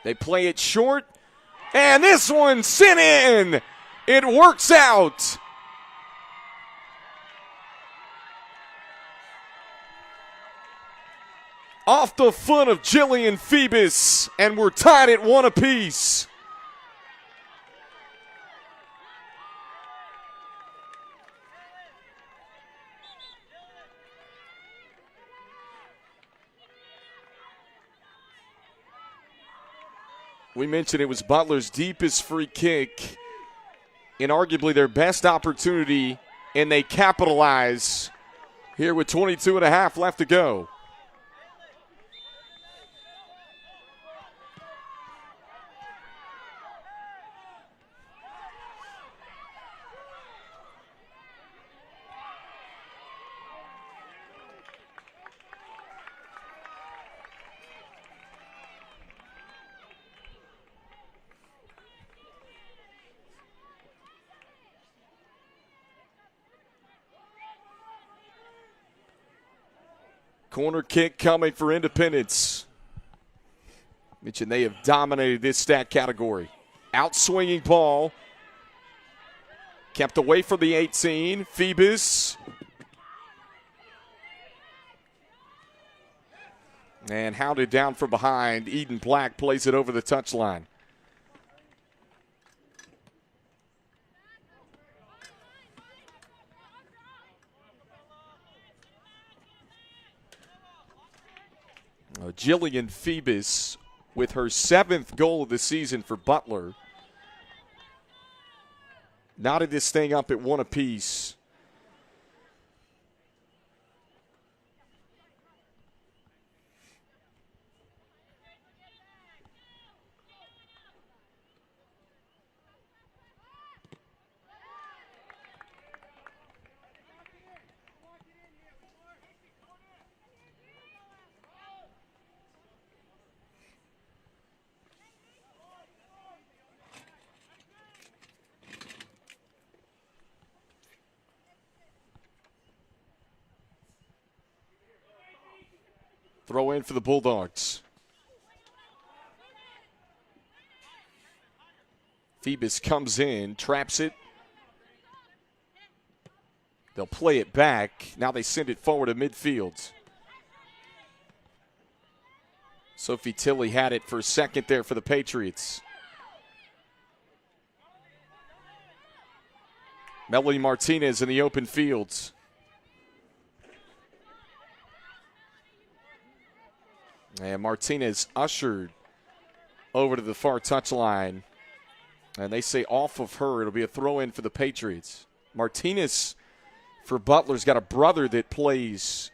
They play it short, and this one sent in. It works out. Off the foot of Jillian Phoebus, and we're tied at 1 apiece. We mentioned it was Butler's deepest free kick and arguably their best opportunity, and they capitalize here with 22 and a half left to go. Corner kick coming for Independence. Mentioned they have dominated this stat category. Outswinging ball. Kept away from the 18. Phoebus. And hounded down from behind. Eden Black plays it over the touchline. Jillian Phoebus with her 7th goal of the season for Butler. Knotted this thing up at 1 apiece. Throw in for the Bulldogs. Phoebus comes in, traps it. They'll play it back. Now they send it forward to midfield. Sophie Tilley had it for a second there for the Patriots. Melanie Martinez in the open fields. And Martinez ushered over to the far touchline. And they say off of her, it'll be a throw-in for the Patriots. Martinez for Butler's got a brother that plays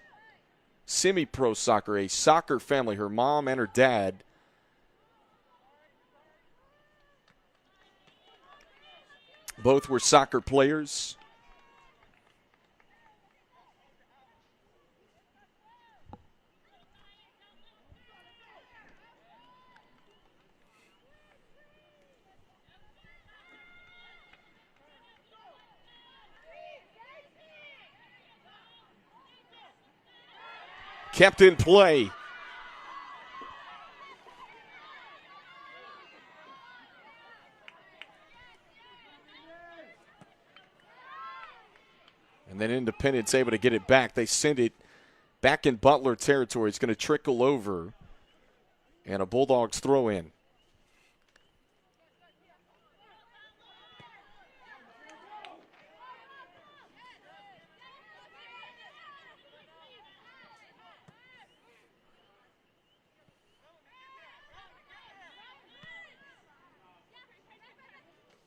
semi-pro soccer, a soccer family, her mom and her dad. Both were soccer players. Kept in play. And then Independence able to get it back. They send it back in Butler territory. It's going to trickle over. And a Bulldogs throw in.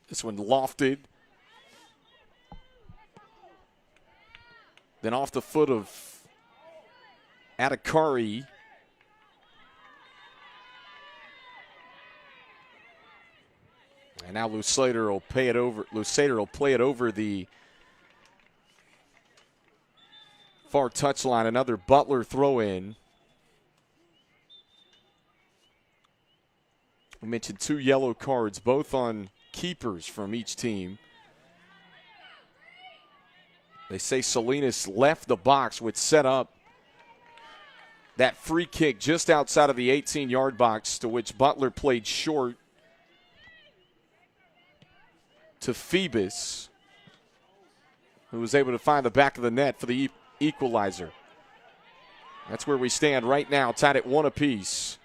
This one lofted. Then off the foot of Adhikari. And now Lusader will pay it over. Lusader will play it over the far touchline. Another Butler throw in. We mentioned 2 yellow cards, both on keepers from each team. They say Salinas left the box, which set up that free kick just outside of the 18-yard box, to which Butler played short to Phoebus, who was able to find the back of the net for the equalizer. That's where we stand right now, tied at 1 apiece.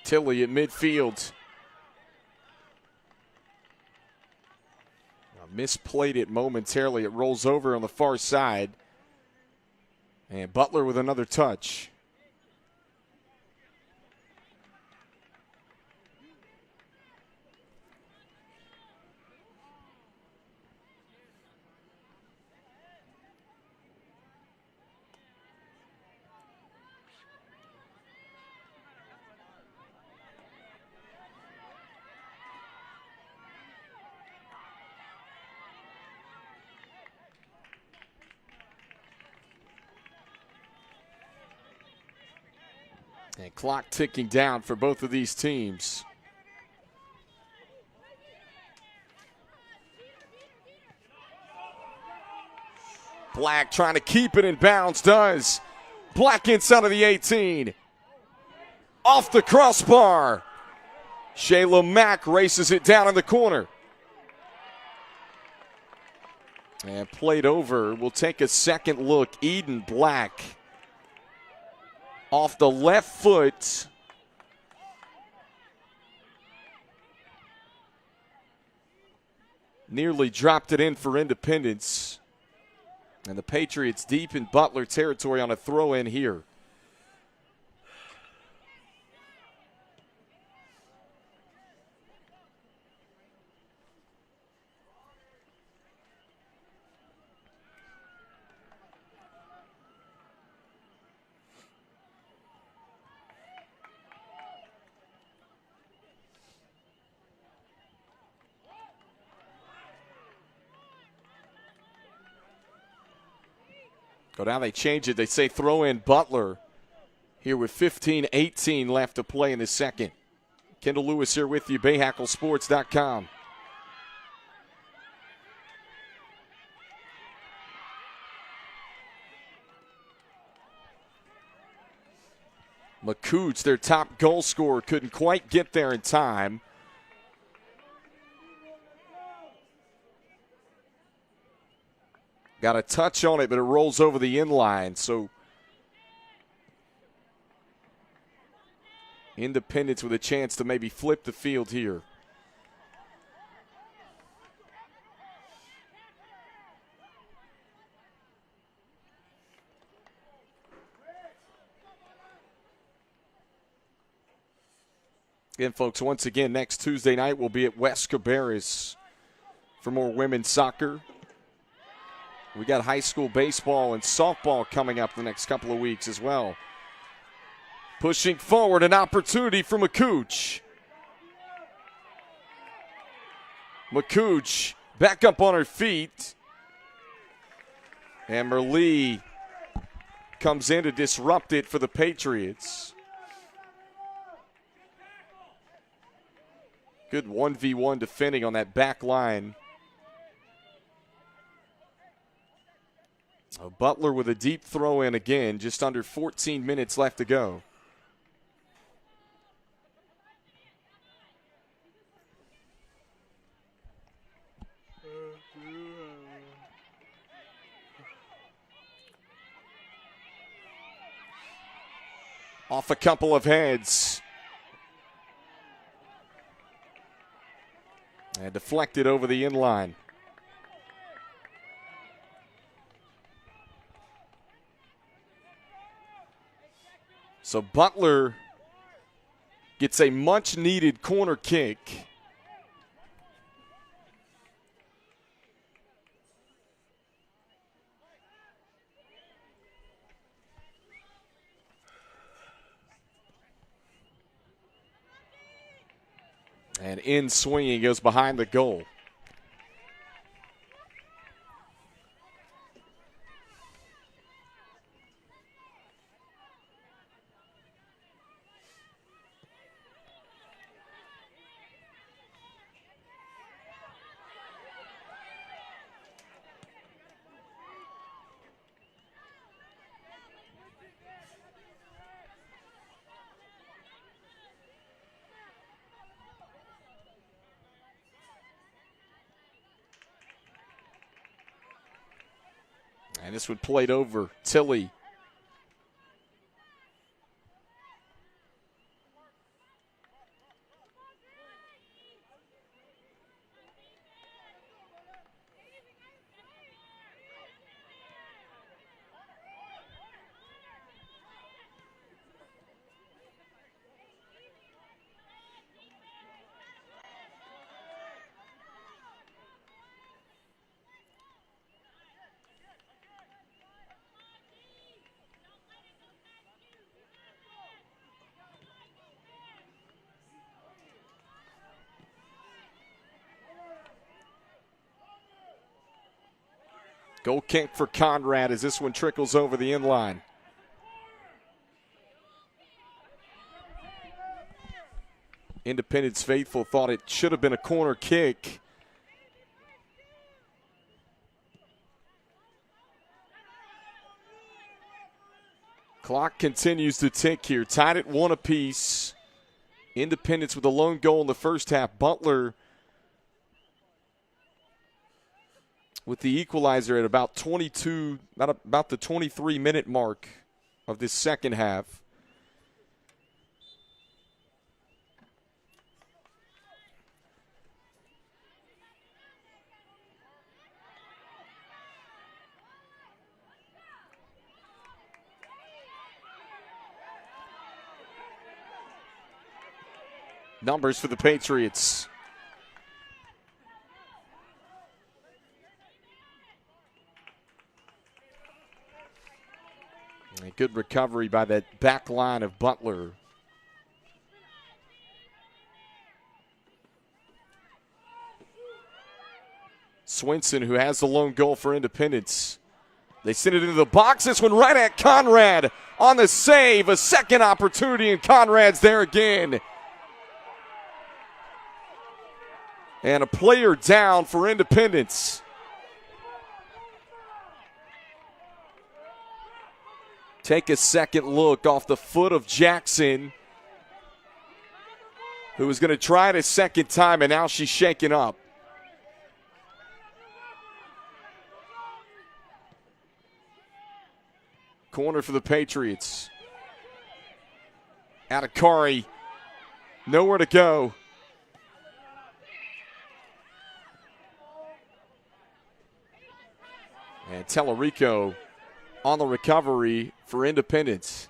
Tilly at midfield. Misplayed it momentarily. It rolls over on the far side. And Butler with another touch. And clock ticking down for both of these teams. Black trying to keep it in bounds, does. Black inside of the 18. Off the crossbar. Shayla Mack races it down in the corner. And played over. We'll take a second look. Eden Black. Off the left foot. Nearly dropped it in for Independence. And the Patriots deep in Butler territory on a throw-in here. So now they change it. They say throw in Butler here with 15-18 left to play in the second. Kendall Lewis here with you, BahakelSports.com. McCooch, their top goal scorer, couldn't quite get there in time. Got a touch on it, but it rolls over the inline. So Independence with a chance to maybe flip the field here. Again, folks, once again, next Tuesday night we'll be at West Cabarrus for more women's soccer. We got high school baseball and softball coming up the next couple of weeks as well. Pushing forward, an opportunity for McCooch. McCooch back up on her feet. And Merlee comes in to disrupt it for the Patriots. Good 1v1 defending on that back line. Butler with a deep throw in again, just under 14 minutes left to go. Off a couple of heads. And deflected over the inline. So Butler gets a much-needed corner kick. And in swinging goes behind the goal. And this one played over Tilly. Goal kick for Conrad as this one trickles over the inline. Independence faithful thought it should have been a corner kick. Clock continues to tick here. Tied at 1 apiece. Independence with a lone goal in the first half. Butler with the equalizer at about 22, about the 23-minute mark of this second half. Numbers for the Patriots. A good recovery by that back line of Butler. Swinson, who has the lone goal for Independence. They send it into the box. This one right at Conrad on the save. A second opportunity, and Conrad's there again. And a player down for Independence. Take a second look off the foot of Jackson, who was going to try it a second time, and now she's shaken up. Corner for the Patriots. Adekari, nowhere to go. And Tellerico on the recovery for Independence.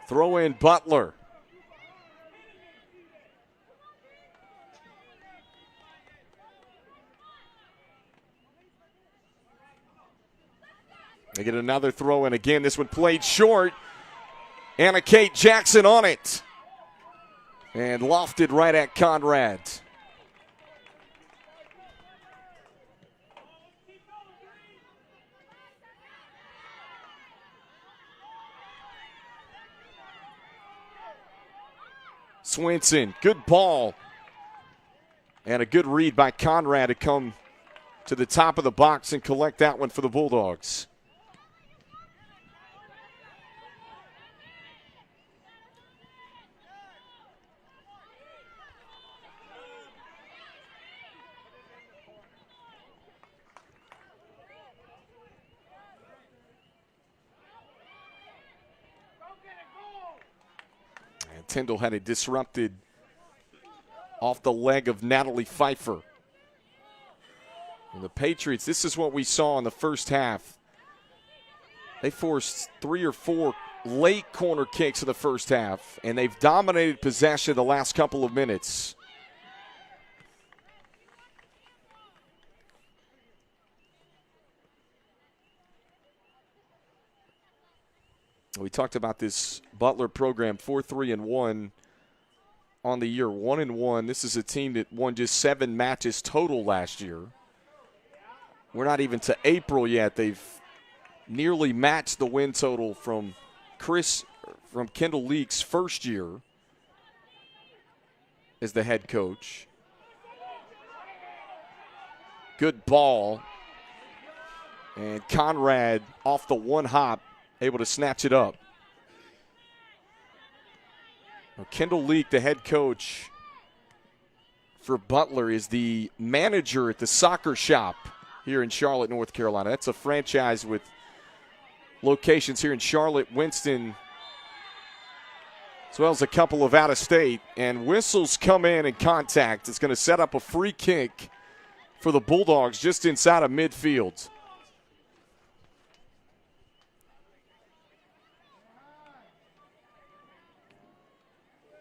Throw in Butler. They get another throw in again. This one played short. Anna Kate Jackson on it. And lofted right at Conrad. Swinson, good ball. And a good read by Conrad to come to the top of the box and collect that one for the Bulldogs. Tyndall had it disrupted off the leg of Natalie Pfeiffer. And the Patriots, this is what we saw in the first half. They forced 3 or 4 late corner kicks in the first half, and they've dominated possession the last couple of minutes. We talked about this Butler program, 4-3-1 on the year, 1-1. This is a team that won just 7 matches total last year. We're not even to April yet. They've nearly matched the win total from Kendall Leake's first year as the head coach. Good ball. And Conrad off the one hop, able to snatch it up. Now, Kendall Leake, the head coach for Butler, is the manager at the soccer shop here in Charlotte, North Carolina. That's a franchise with locations here in Charlotte, Winston, as well as a couple of out of state. And whistles come in and contact. It's going to set up a free kick for the Bulldogs just inside of midfield.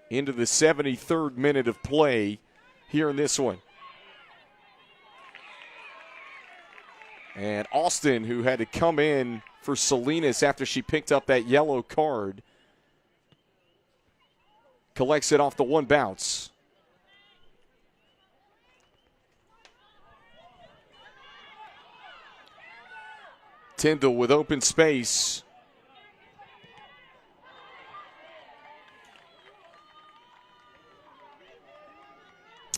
Into the 73rd minute of play here in this one. And Austin, who had to come in for Salinas after she picked up that yellow card, collects it off the one bounce. Tyndall with open space.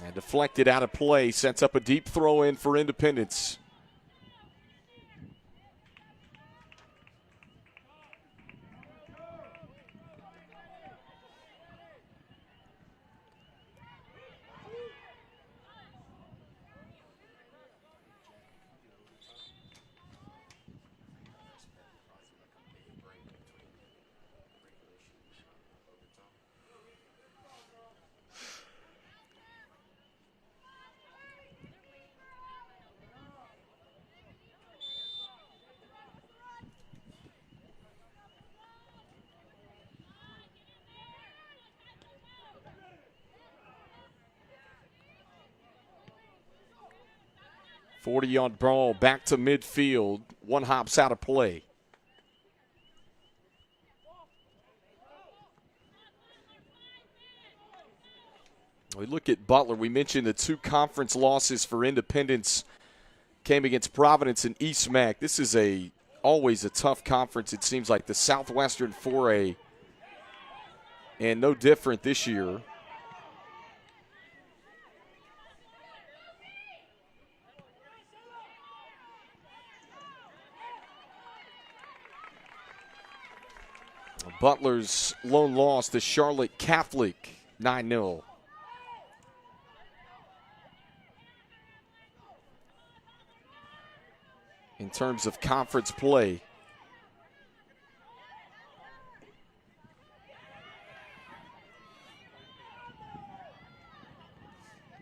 And deflected out of play, sets up a deep throw in for Independence. Forty-yard ball back to midfield. One hops out of play. We look at Butler. We mentioned the 2 conference losses for Independence came against Providence and East Mac. This is always a tough conference. It seems like the Southwestern 4A, and no different this year. Butler's lone loss to Charlotte Catholic, 9-0. terms of conference play.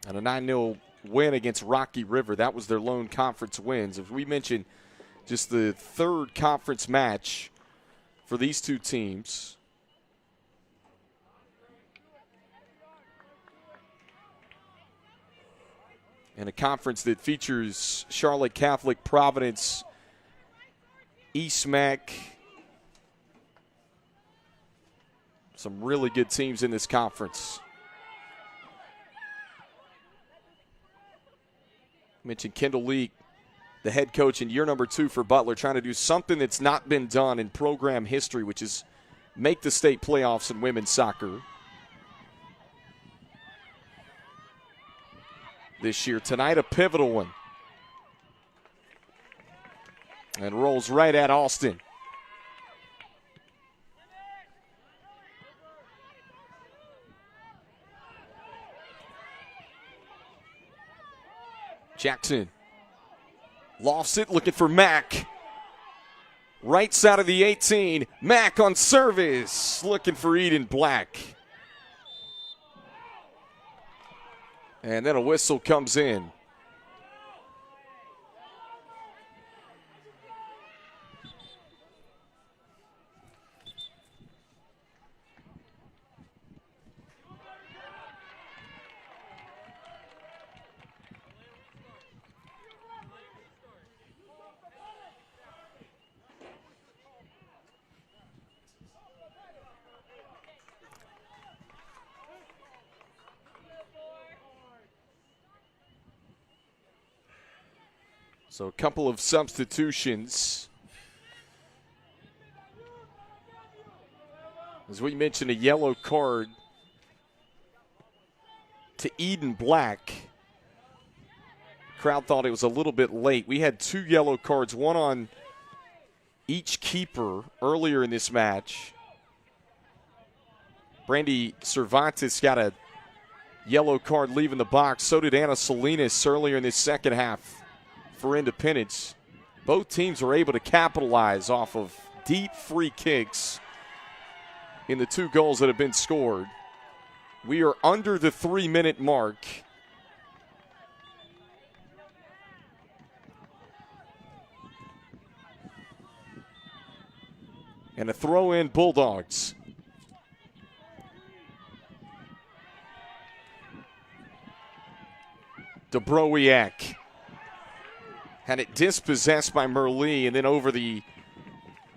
And a 9-0 win against Rocky River. That was their lone conference wins. As we mentioned, just the third conference match for these two teams. And a conference that features Charlotte Catholic, Providence, East Mac. Some really good teams in this conference. Mentioned Kendall Leak, the head coach in year number 2 for Butler, trying to do something that's not been done in program history, which is make the state playoffs in women's soccer. This year, tonight a pivotal one. And rolls right at Austin. Jackson lofts it, looking for Mack. Right side of the 18. Mack on service, looking for Eden Black. And then a whistle comes in. So a couple of substitutions. As we mentioned, a yellow card to Eden Black. Crowd thought it was a little bit late. We had 2 yellow cards, one on each keeper earlier in this match. Brandy Cervantes got a yellow card leaving the box. So did Anna Salinas earlier in this second half for Independence. Both teams were able to capitalize off of deep free kicks in the 2 goals that have been scored. We are under the 3-minute mark. And a throw in Bulldogs. Dobrowiak had it dispossessed by Merlee, and then over the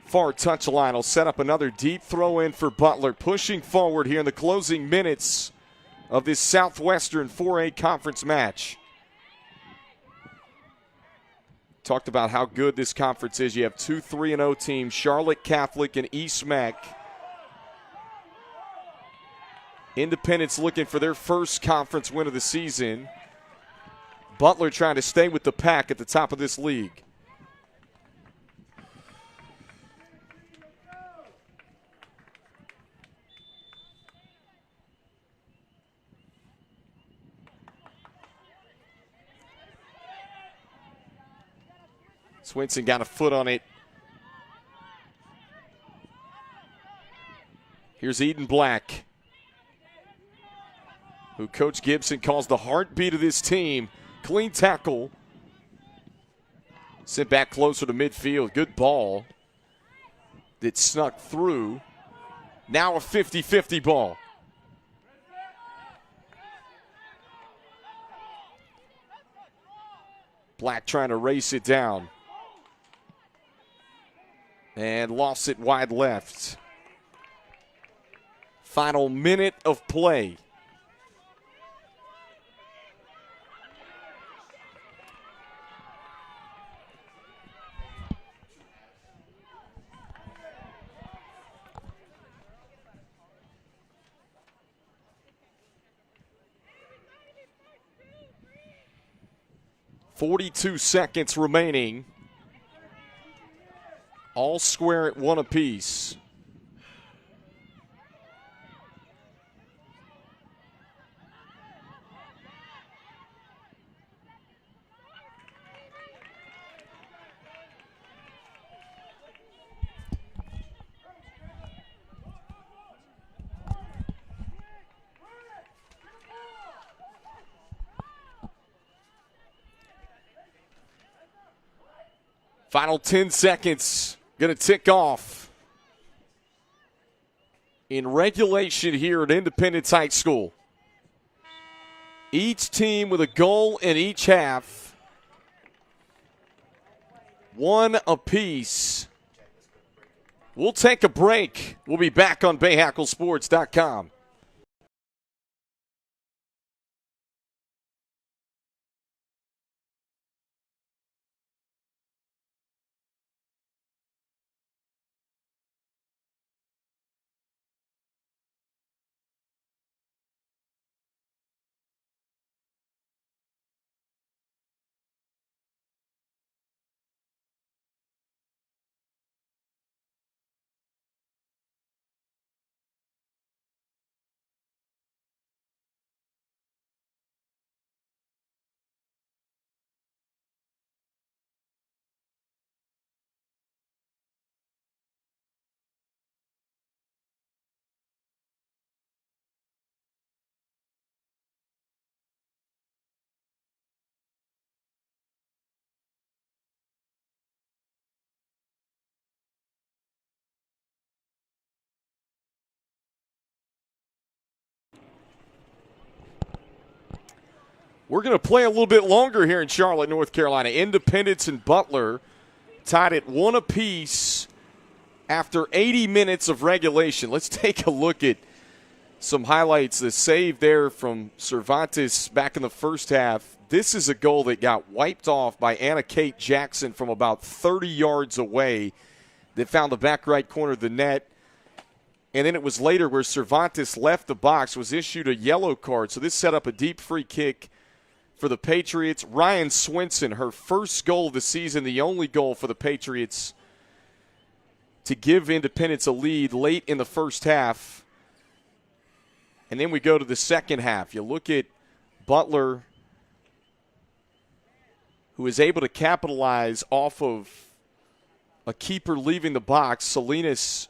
far touchline will set up another deep throw in for Butler, pushing forward here in the closing minutes of this Southwestern 4A conference match. Talked about how good this conference is. You have 2 3-0 teams, Charlotte Catholic and East Mac. Independence looking for their first conference win of the season. Butler trying to stay with the pack at the top of this league. Swinson got a foot on it. Here's Eden Black, who Coach Gibson calls the heartbeat of this team. Clean tackle. Sent back closer to midfield. Good ball that snuck through. Now a 50-50 ball. Black trying to race it down. And lost it wide left. Final minute of play. .42 seconds remaining. All square at 1 apiece. Final 10 seconds going to tick off in regulation here at Independence High School. Each team with a goal in each half. One apiece. We'll take a break. We'll be back on BahakelSports.com. We're going to play a little bit longer here in Charlotte, North Carolina. Independence and Butler tied at one apiece after 80 minutes of regulation. Let's take a look at some highlights. The save there from Cervantes back in the first half. This is a goal that got wiped off by Anna Kate Jackson from about 30 yards away that found the back right corner of the net. And then it was later where Cervantes left the box, was issued a yellow card. So this set up a deep free kick for the Patriots. Ryan Swinson, her first goal of the season, the only goal for the Patriots to give Independence a lead late in the first half. And then we go to the second half. You look at Butler, who is able to capitalize off of a keeper leaving the box. Salinas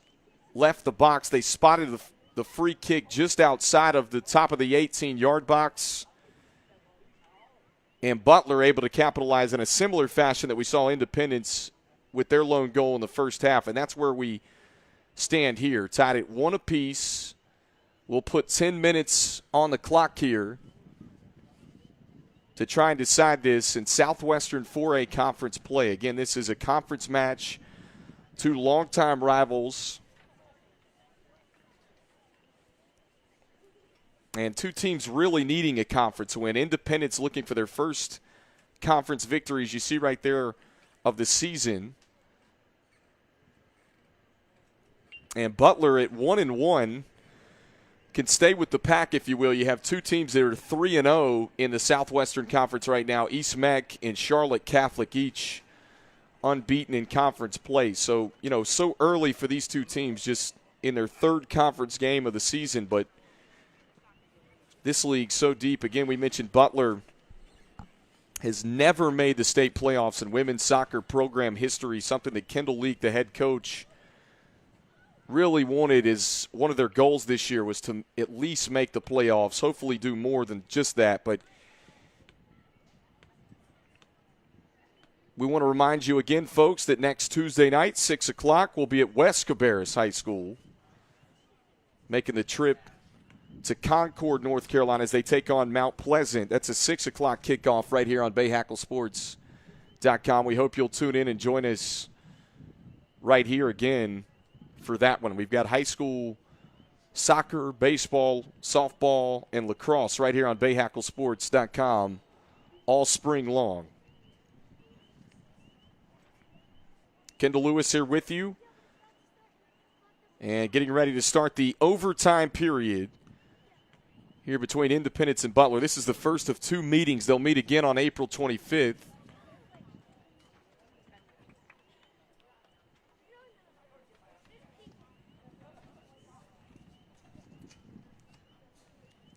left the box. They spotted the free kick just outside of the top of the 18-yard box. And Butler able to capitalize in a similar fashion that we saw Independence with their lone goal in the first half. And that's where we stand here, tied at one apiece. We'll put 10 minutes on the clock here to try and decide this in Southwestern 4A conference play. Again, this is a conference match, two longtime rivals. And two teams really needing a conference win. Independence looking for their first conference victories, you see right there, of the season. And Butler at 1-1 can stay with the pack, if you will. You have two teams that are 3-0 in the Southwestern Conference right now. East Meck and Charlotte Catholic each unbeaten in conference play. So, so early for these two teams, just in their third conference game of the season, but this league so deep. Again, we mentioned Butler has never made the state playoffs in women's soccer program history, something that Kendall Leak, the head coach, really wanted as one of their goals this year was to at least make the playoffs, hopefully do more than just that. But we want to remind you again, folks, that next Tuesday night, 6 o'clock, we'll be at West Cabarrus High School, making the trip to Concord, North Carolina, as they take on Mount Pleasant. That's a 6 o'clock kickoff right here on BahakelSports.com. We hope you'll tune in and join us right here again for that one. We've got high school soccer, baseball, softball, and lacrosse right here on BahakelSports.com all spring long. Kendall Lewis here with you and getting ready to start the overtime period here between Independence and Butler. This is the first of two meetings. They'll meet again on April 25th.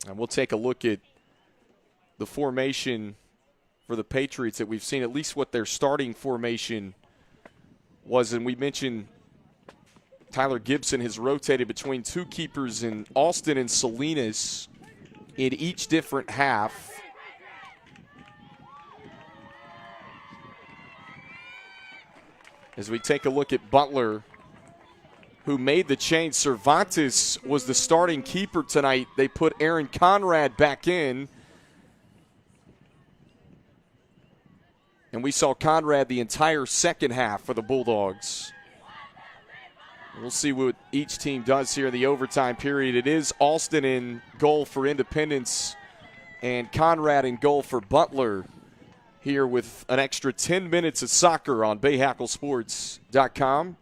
And we'll take a look at the formation for the Patriots that we've seen, at least what their starting formation was. And we mentioned Tyler Gibson has rotated between two keepers in Austin and Salinas in each different half. As we take a look at Butler, who made the change. Cervantes was the starting keeper tonight. They put Aaron Conrad back in. And we saw Conrad the entire second half for the Bulldogs. We'll see what each team does here in the overtime period. It is Alston in goal for Independence and Conrad in goal for Butler here with an extra 10 minutes of soccer on BahakelSports.com.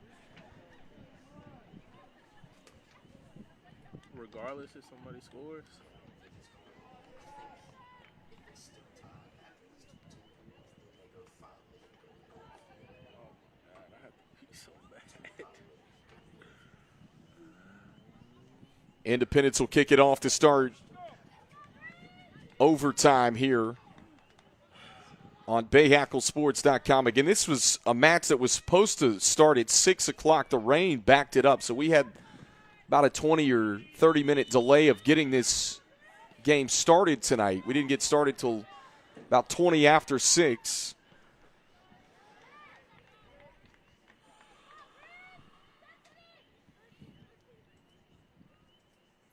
Regardless if somebody scores. Oh, God, I have to pee so bad. Independence will kick it off to start overtime here on BahakelSports.com. Again, this was a match that was supposed to start at 6 o'clock. The rain backed it up, so we had about a 20 or 30-minute delay of getting this game started tonight. We didn't get started till about 20 after 6.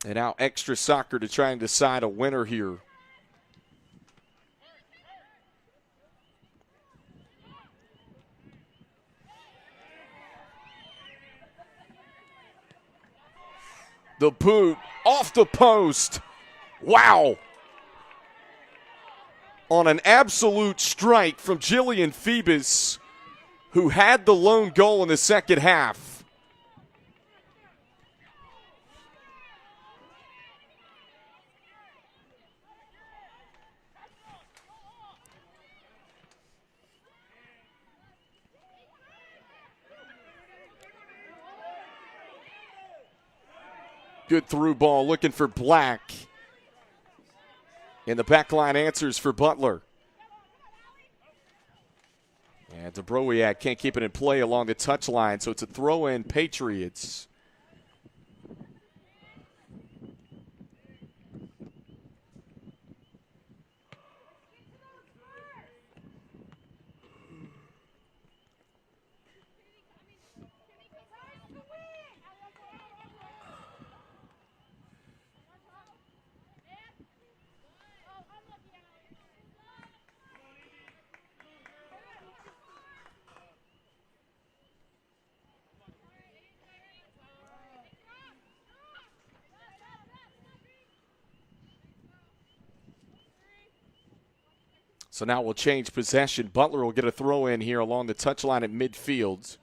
And now extra soccer to try and decide a winner here. The boot off the post. Wow. On an absolute strike from Jillian Phoebus, who had the lone goal in the second half. Good through ball, looking for Black. And the back line answers for Butler. And Dubrowiak can't keep it in play along the touchline, so it's a throw-in Patriots. So now we'll change possession. Butler will get a throw in here along the touchline at midfield.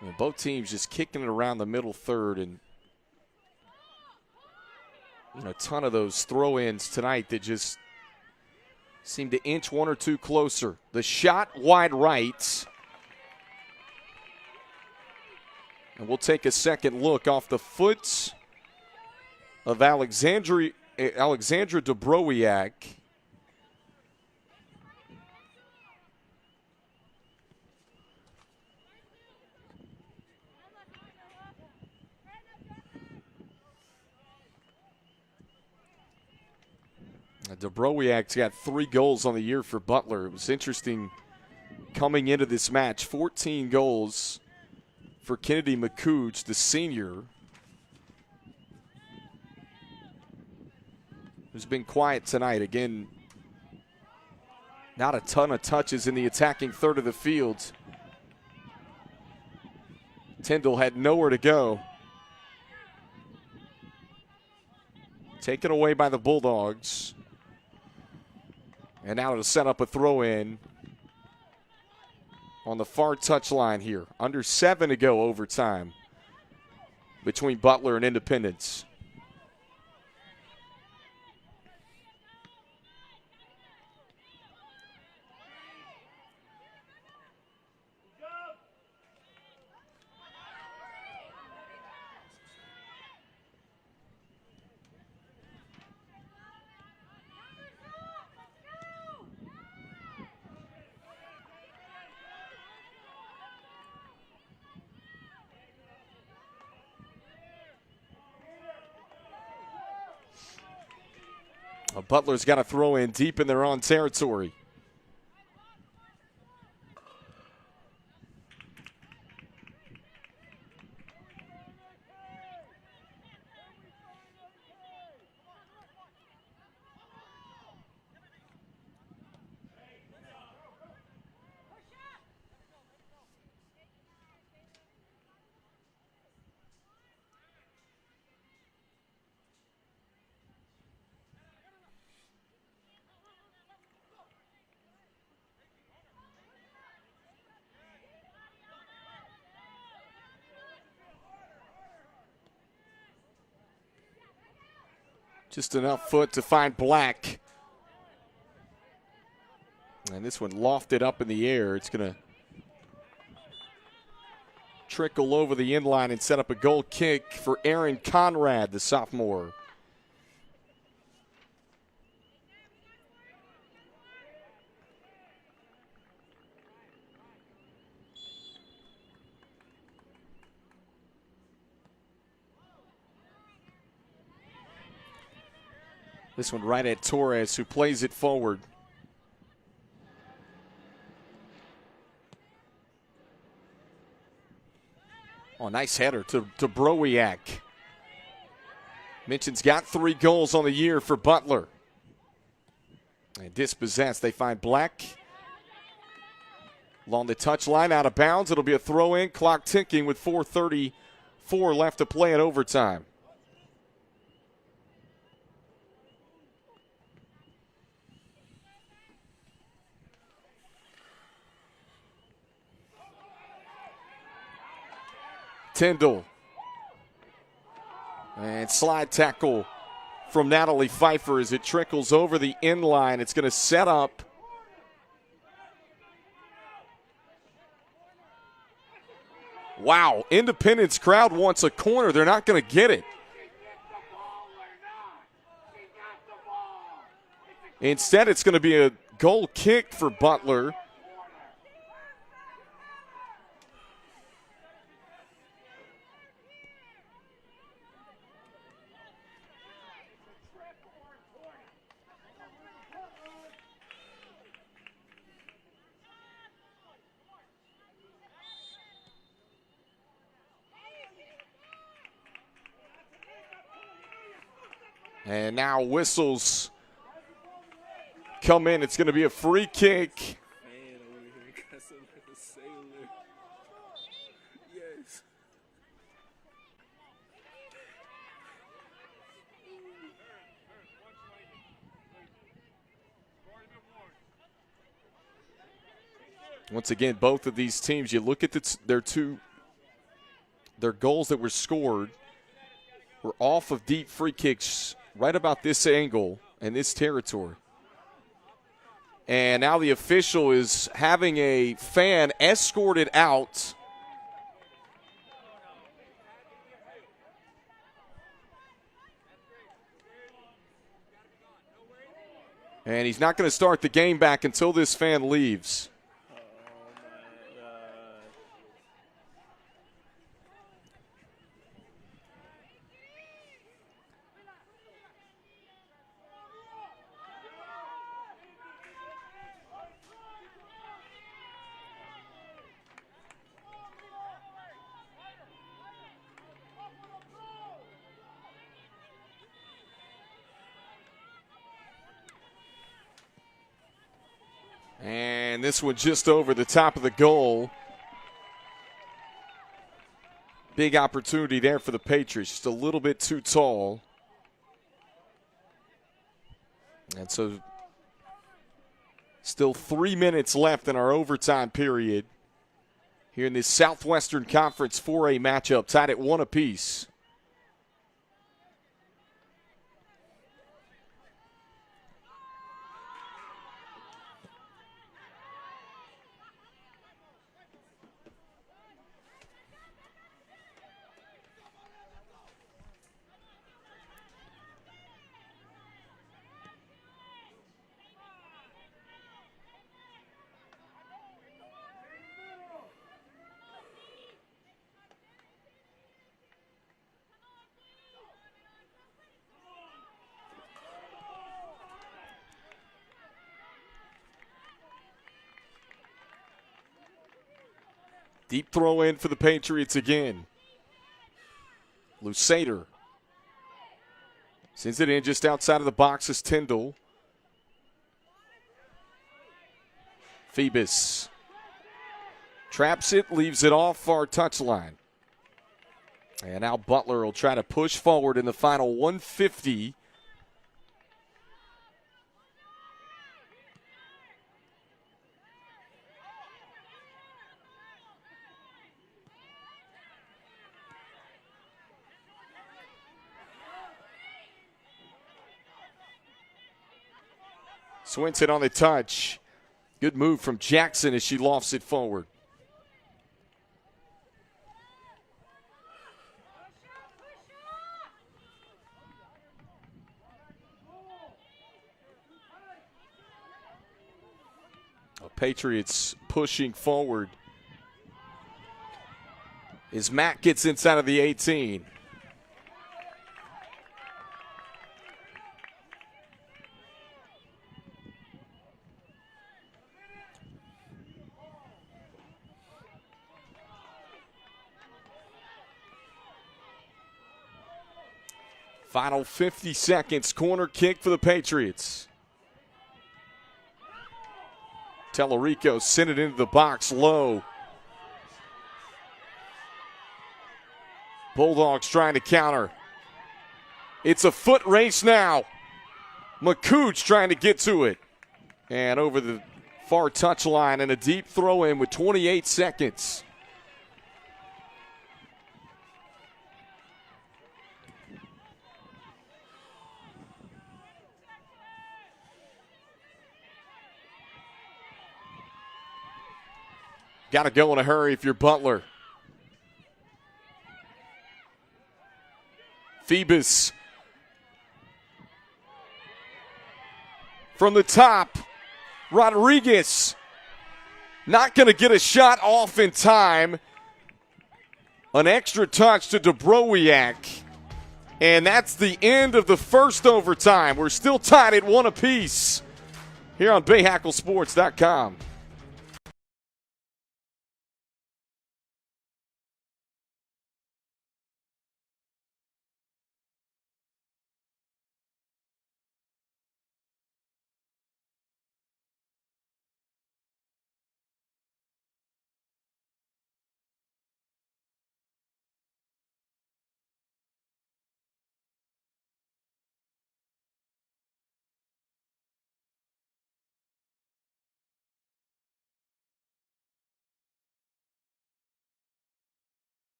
And both teams just kicking it around the middle third, and a ton of those throw-ins tonight that just seem to inch one or two closer. The shot wide right. And we'll take a second look off the foot of Alexandra Dubrowiak. Dubrowiak's got 3 goals on the year for Butler. It was interesting coming into this match. 14 goals for Kennedy McCooch, the senior, who's been quiet tonight. Again, not a ton of touches in the attacking third of the field. Tyndall had nowhere to go. Taken away by the Bulldogs. And now to set up a throw-in on the far touchline here. Under 7 to go overtime between Butler and Independence. Butler's got to throw in deep in their own territory. Just enough foot to find Black. And this one lofted up in the air. It's going to trickle over the inline and set up a goal kick for Aaron Conrad, the sophomore. This one right at Torres, who plays it forward. Oh, nice header to Browiak. Minchin's got 3 goals on the year for Butler. And dispossessed, they find Black along the touchline, out of bounds. It'll be a throw-in, clock ticking with 4:34 left to play in overtime. Tyndall. And slide tackle from Natalie Pfeiffer as it trickles over the inline. It's going to set up. Wow, Independence crowd wants a corner. They're not going to get it. Instead, it's going to be a goal kick for Butler. And now whistles come in. It's going to be a free kick. Man over here got some like a sailor. Yes. Once again, both of these teams, you look at their goals that were scored were off of deep free kicks right about this angle and this territory. And now the official is having a fan escorted out. And he's not going to start the game back until this fan leaves. And this one just over the top of the goal. Big opportunity there for the Patriots. Just a little bit too tall. And so still 3 minutes left in our overtime period here in this Southwestern Conference 4A matchup, tied at 1 apiece. Deep throw in for the Patriots again. Lusader sends it in just outside of the box is Tyndall. Phoebus traps it, leaves it off far touchline. And now Butler will try to push forward in the final 150. Swinton on the touch. Good move from Jackson as she lofts it forward. Patriots pushing forward as Matt gets inside of the 18. Final 50 seconds, corner kick for the Patriots. Tellerico sent it into the box low. Bulldogs trying to counter. It's a foot race now. McCooch trying to get to it. And over the far touchline and a deep throw in with 28 seconds. Got to go in a hurry if you're Butler. Phoebus from the top. Rodriguez not going to get a shot off in time. An extra touch to Dubrowiak. And that's the end of the first overtime. We're still tied at 1 apiece here on BahakelSports.com.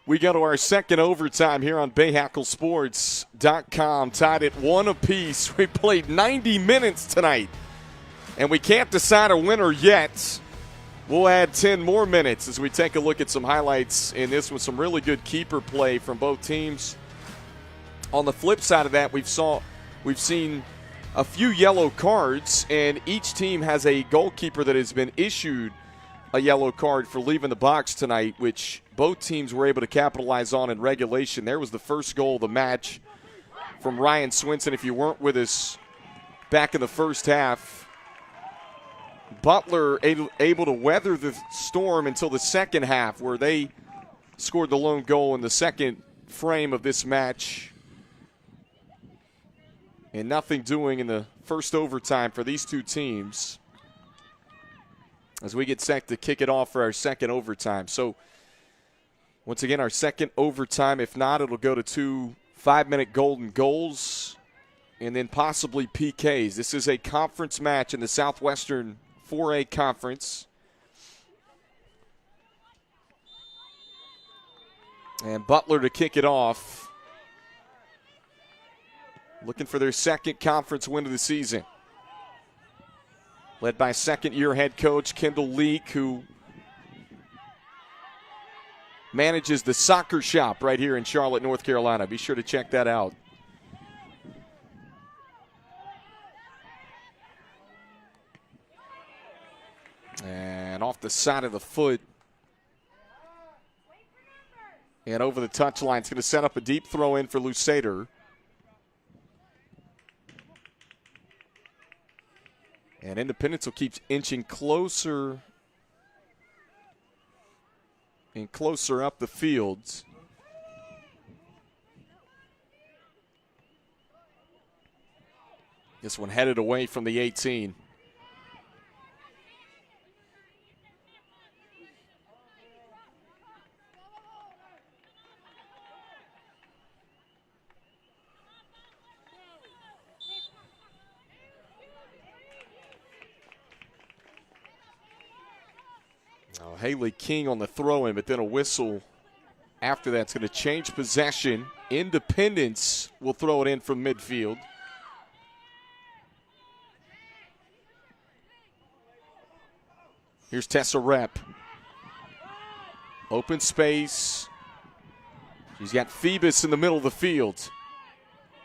We go to our second overtime here on BahakelSports.com, tied at 1 apiece. We played 90 minutes tonight, and we can't decide a winner yet. We'll add 10 more minutes as we take a look at some highlights in this with some really good keeper play from both teams. On the flip side of that, we've seen a few yellow cards, and each team has a goalkeeper that has been issued a yellow card for leaving the box tonight, which both teams were able to capitalize on in regulation. There was the first goal of the match from Ryan Swinton. If you weren't with us back in the first half, Butler able to weather the storm until the second half, where they scored the lone goal in the second frame of this match. And nothing doing in the first overtime for these two teams as we get set to kick it off for our second overtime. So, once again, our second overtime. If not, it'll go to 2 5-minute golden goals and then possibly PKs. This is a conference match in the Southwestern 4A Conference. And Butler to kick it off. Looking for their second conference win of the season. Led by second-year head coach Kendall Leak, who manages the soccer shop right here in Charlotte, North Carolina. Be sure to check that out. And off the side of the foot. And over the touchline. It's going to set up a deep throw in for Lusader. And Independence will keep inching closer and closer up the field. This one headed away from the 18. Oh, Haley King on the throw-in, but then a whistle after that's going to change possession. Independence will throw it in from midfield. Here's Tessa Rep. Open space. She's got Phoebus in the middle of the field.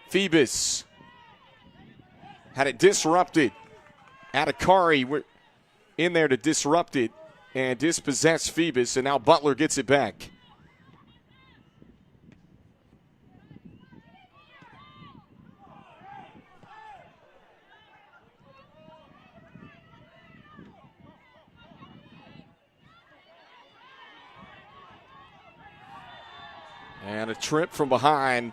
Phoebus had it disrupted. Adhikari in there to disrupt it and dispossess Phoebus, and now Butler gets it back. And a trip from behind.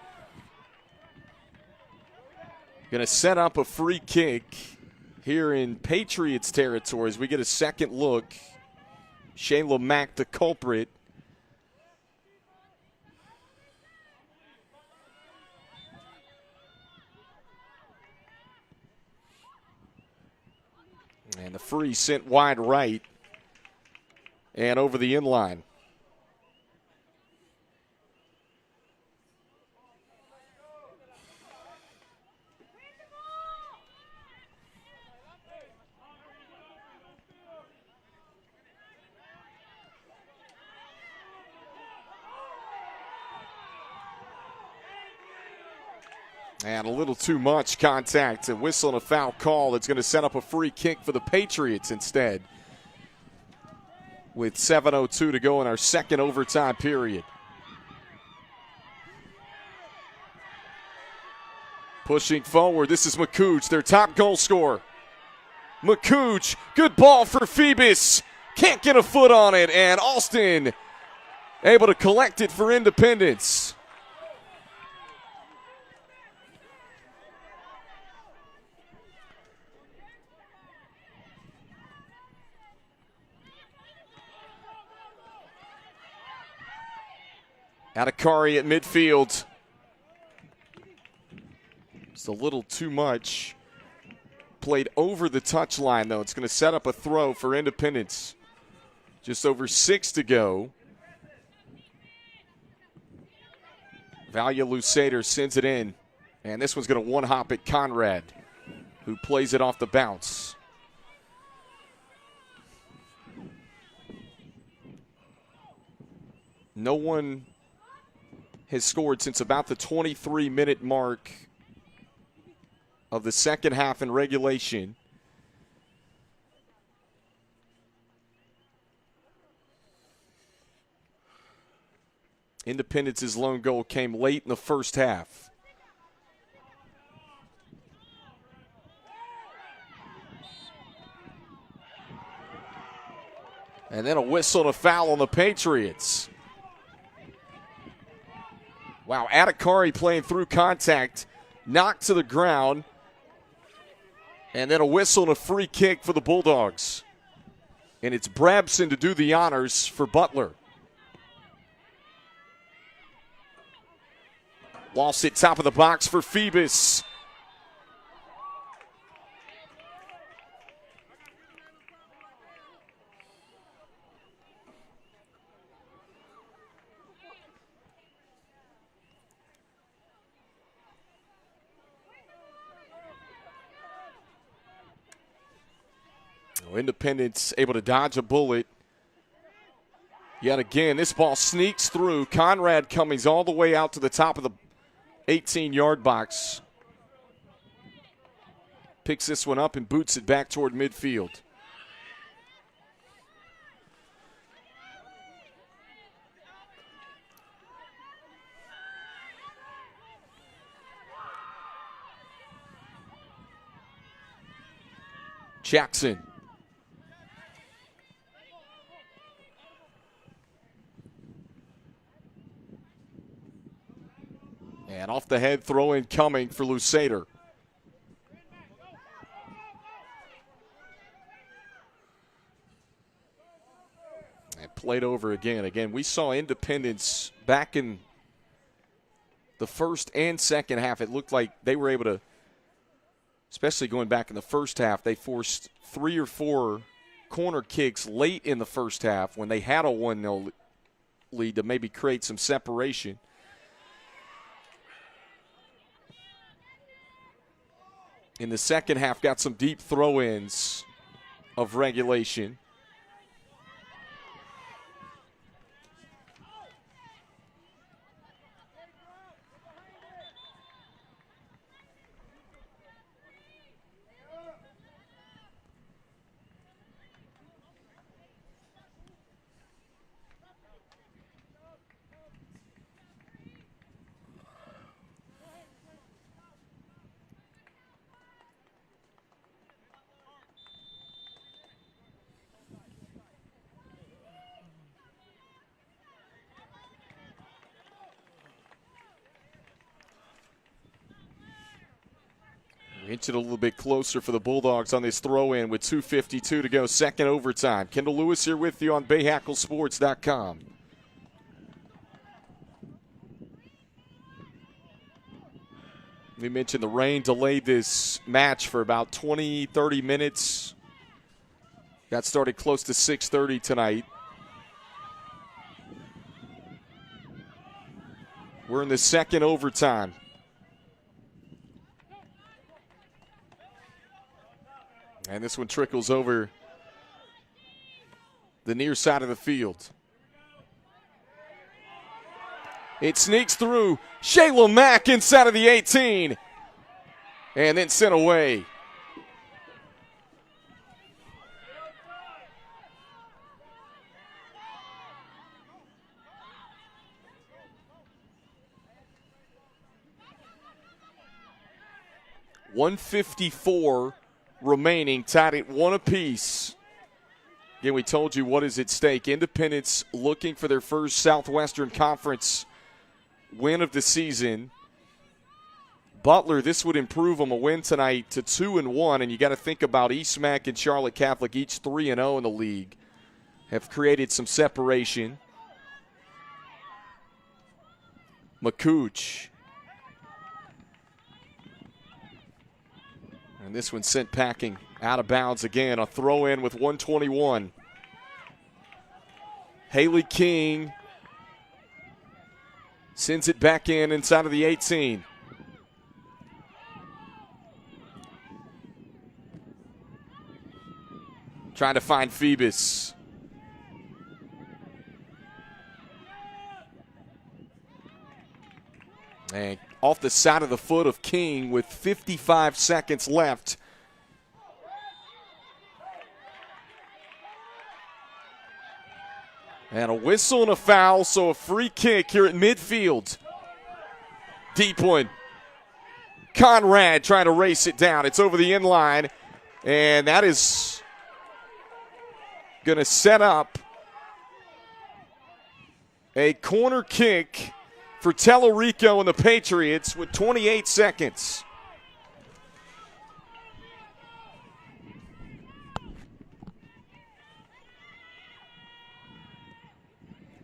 Going to set up a free kick here in Patriots territory as we get a second look. Shayla Mack, the culprit. And the free sent wide right and over the inline. And a little too much contact. A whistle and a foul call that's going to set up a free kick for the Patriots instead. With 7:02 to go in our second overtime period. Pushing forward, this is McCooch, their top goal scorer. McCooch, good ball for Phoebus. Can't get a foot on it, and Alston able to collect it for Independence. Adhikari at midfield. It's a little too much. Played over the touchline, though. It's going to set up a throw for Independence. Just over 6 to go. Valia Lusader sends it in. And this one's going to one-hop at Conrad, who plays it off the bounce. No one has scored since about the 23-minute mark of the second half in regulation. Independence's lone goal came late in the first half. And then a whistle and a foul on the Patriots. Wow, Adhikari playing through contact, knocked to the ground, and then a whistle and a free kick for the Bulldogs. And it's Brabson to do the honors for Butler. Lost it top of the box for Phoebus. Independence able to dodge a bullet. Yet again, this ball sneaks through. Conrad Cummings all the way out to the top of the 18-yard box. Picks this one up and boots it back toward midfield. Jackson. And off the head, throw in coming for Lusader. And played over again. Again, we saw Independence back in the first and second half. It looked like they were able to, especially going back in the first half, they forced 3 or 4 corner kicks late in the first half when they had a 1-0 lead to maybe create some separation. In the second half, got some deep throw-ins of regulation. Inch it a little bit closer for the Bulldogs on this throw-in with 2:52 to go, second overtime. Kendall Lewis here with you on BahakelSports.com. We mentioned the rain delayed this match for about 20, 30 minutes. Got started close to 6:30 tonight. We're in the second overtime. And this one trickles over the near side of the field. It sneaks through. Shayla Mack inside of the 18. And then sent away. .154 remaining, tied at 1 apiece. Again, we told you what is at stake. Independence looking for their first Southwestern Conference win of the season. Butler, this would improve them a win tonight to 2-1, and you got to think about East Mac and Charlotte Catholic, each 3-0 in the league, have created some separation. McCooch. And this one sent packing out of bounds again. A throw in with 1:21. Haley King sends it back in inside of the 18. Trying to find Phoebus. And off the side of the foot of King with 55 seconds left. And a whistle and a foul, so a free kick here at midfield. Deep one. Conrad trying to race it down. It's over the end line, and that is going to set up a corner kick for Tellerico and the Patriots with 28 seconds.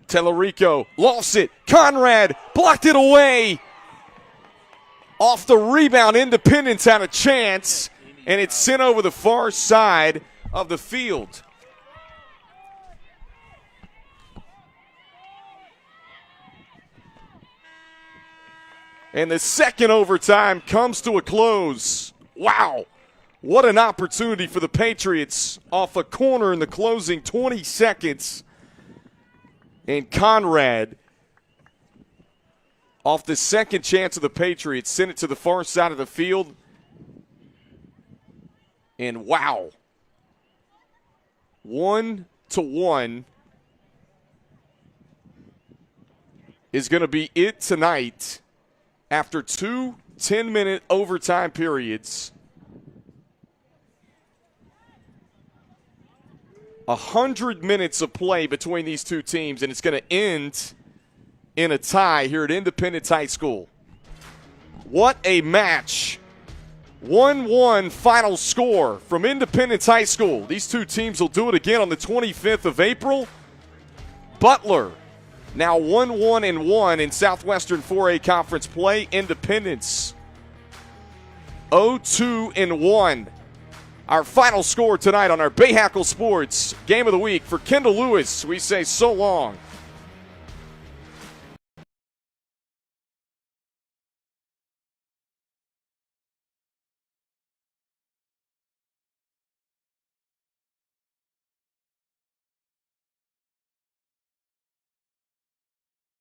Tellerico lost it. Conrad blocked it away. Off the rebound, Independence had a chance, and it's sent over the far side of the field. And the second overtime comes to a close. Wow. What an opportunity for the Patriots off a corner in the closing 20 seconds. And Conrad, off the second chance of the Patriots, sent it to the far side of the field. And wow. 1-1 is going to be it tonight. After 2 10-minute overtime periods, 100 minutes of play between these two teams, and it's going to end in a tie here at Independence High School. What a match. 1-1 final score from Independence High School. These two teams will do it again on the 25th of April. Butler now 1-1-1 in Southwestern 4A Conference play. Independence 0-2-1 Our final score tonight on our Bahakel Sports Game of the Week. For Kendall Lewis, we say so long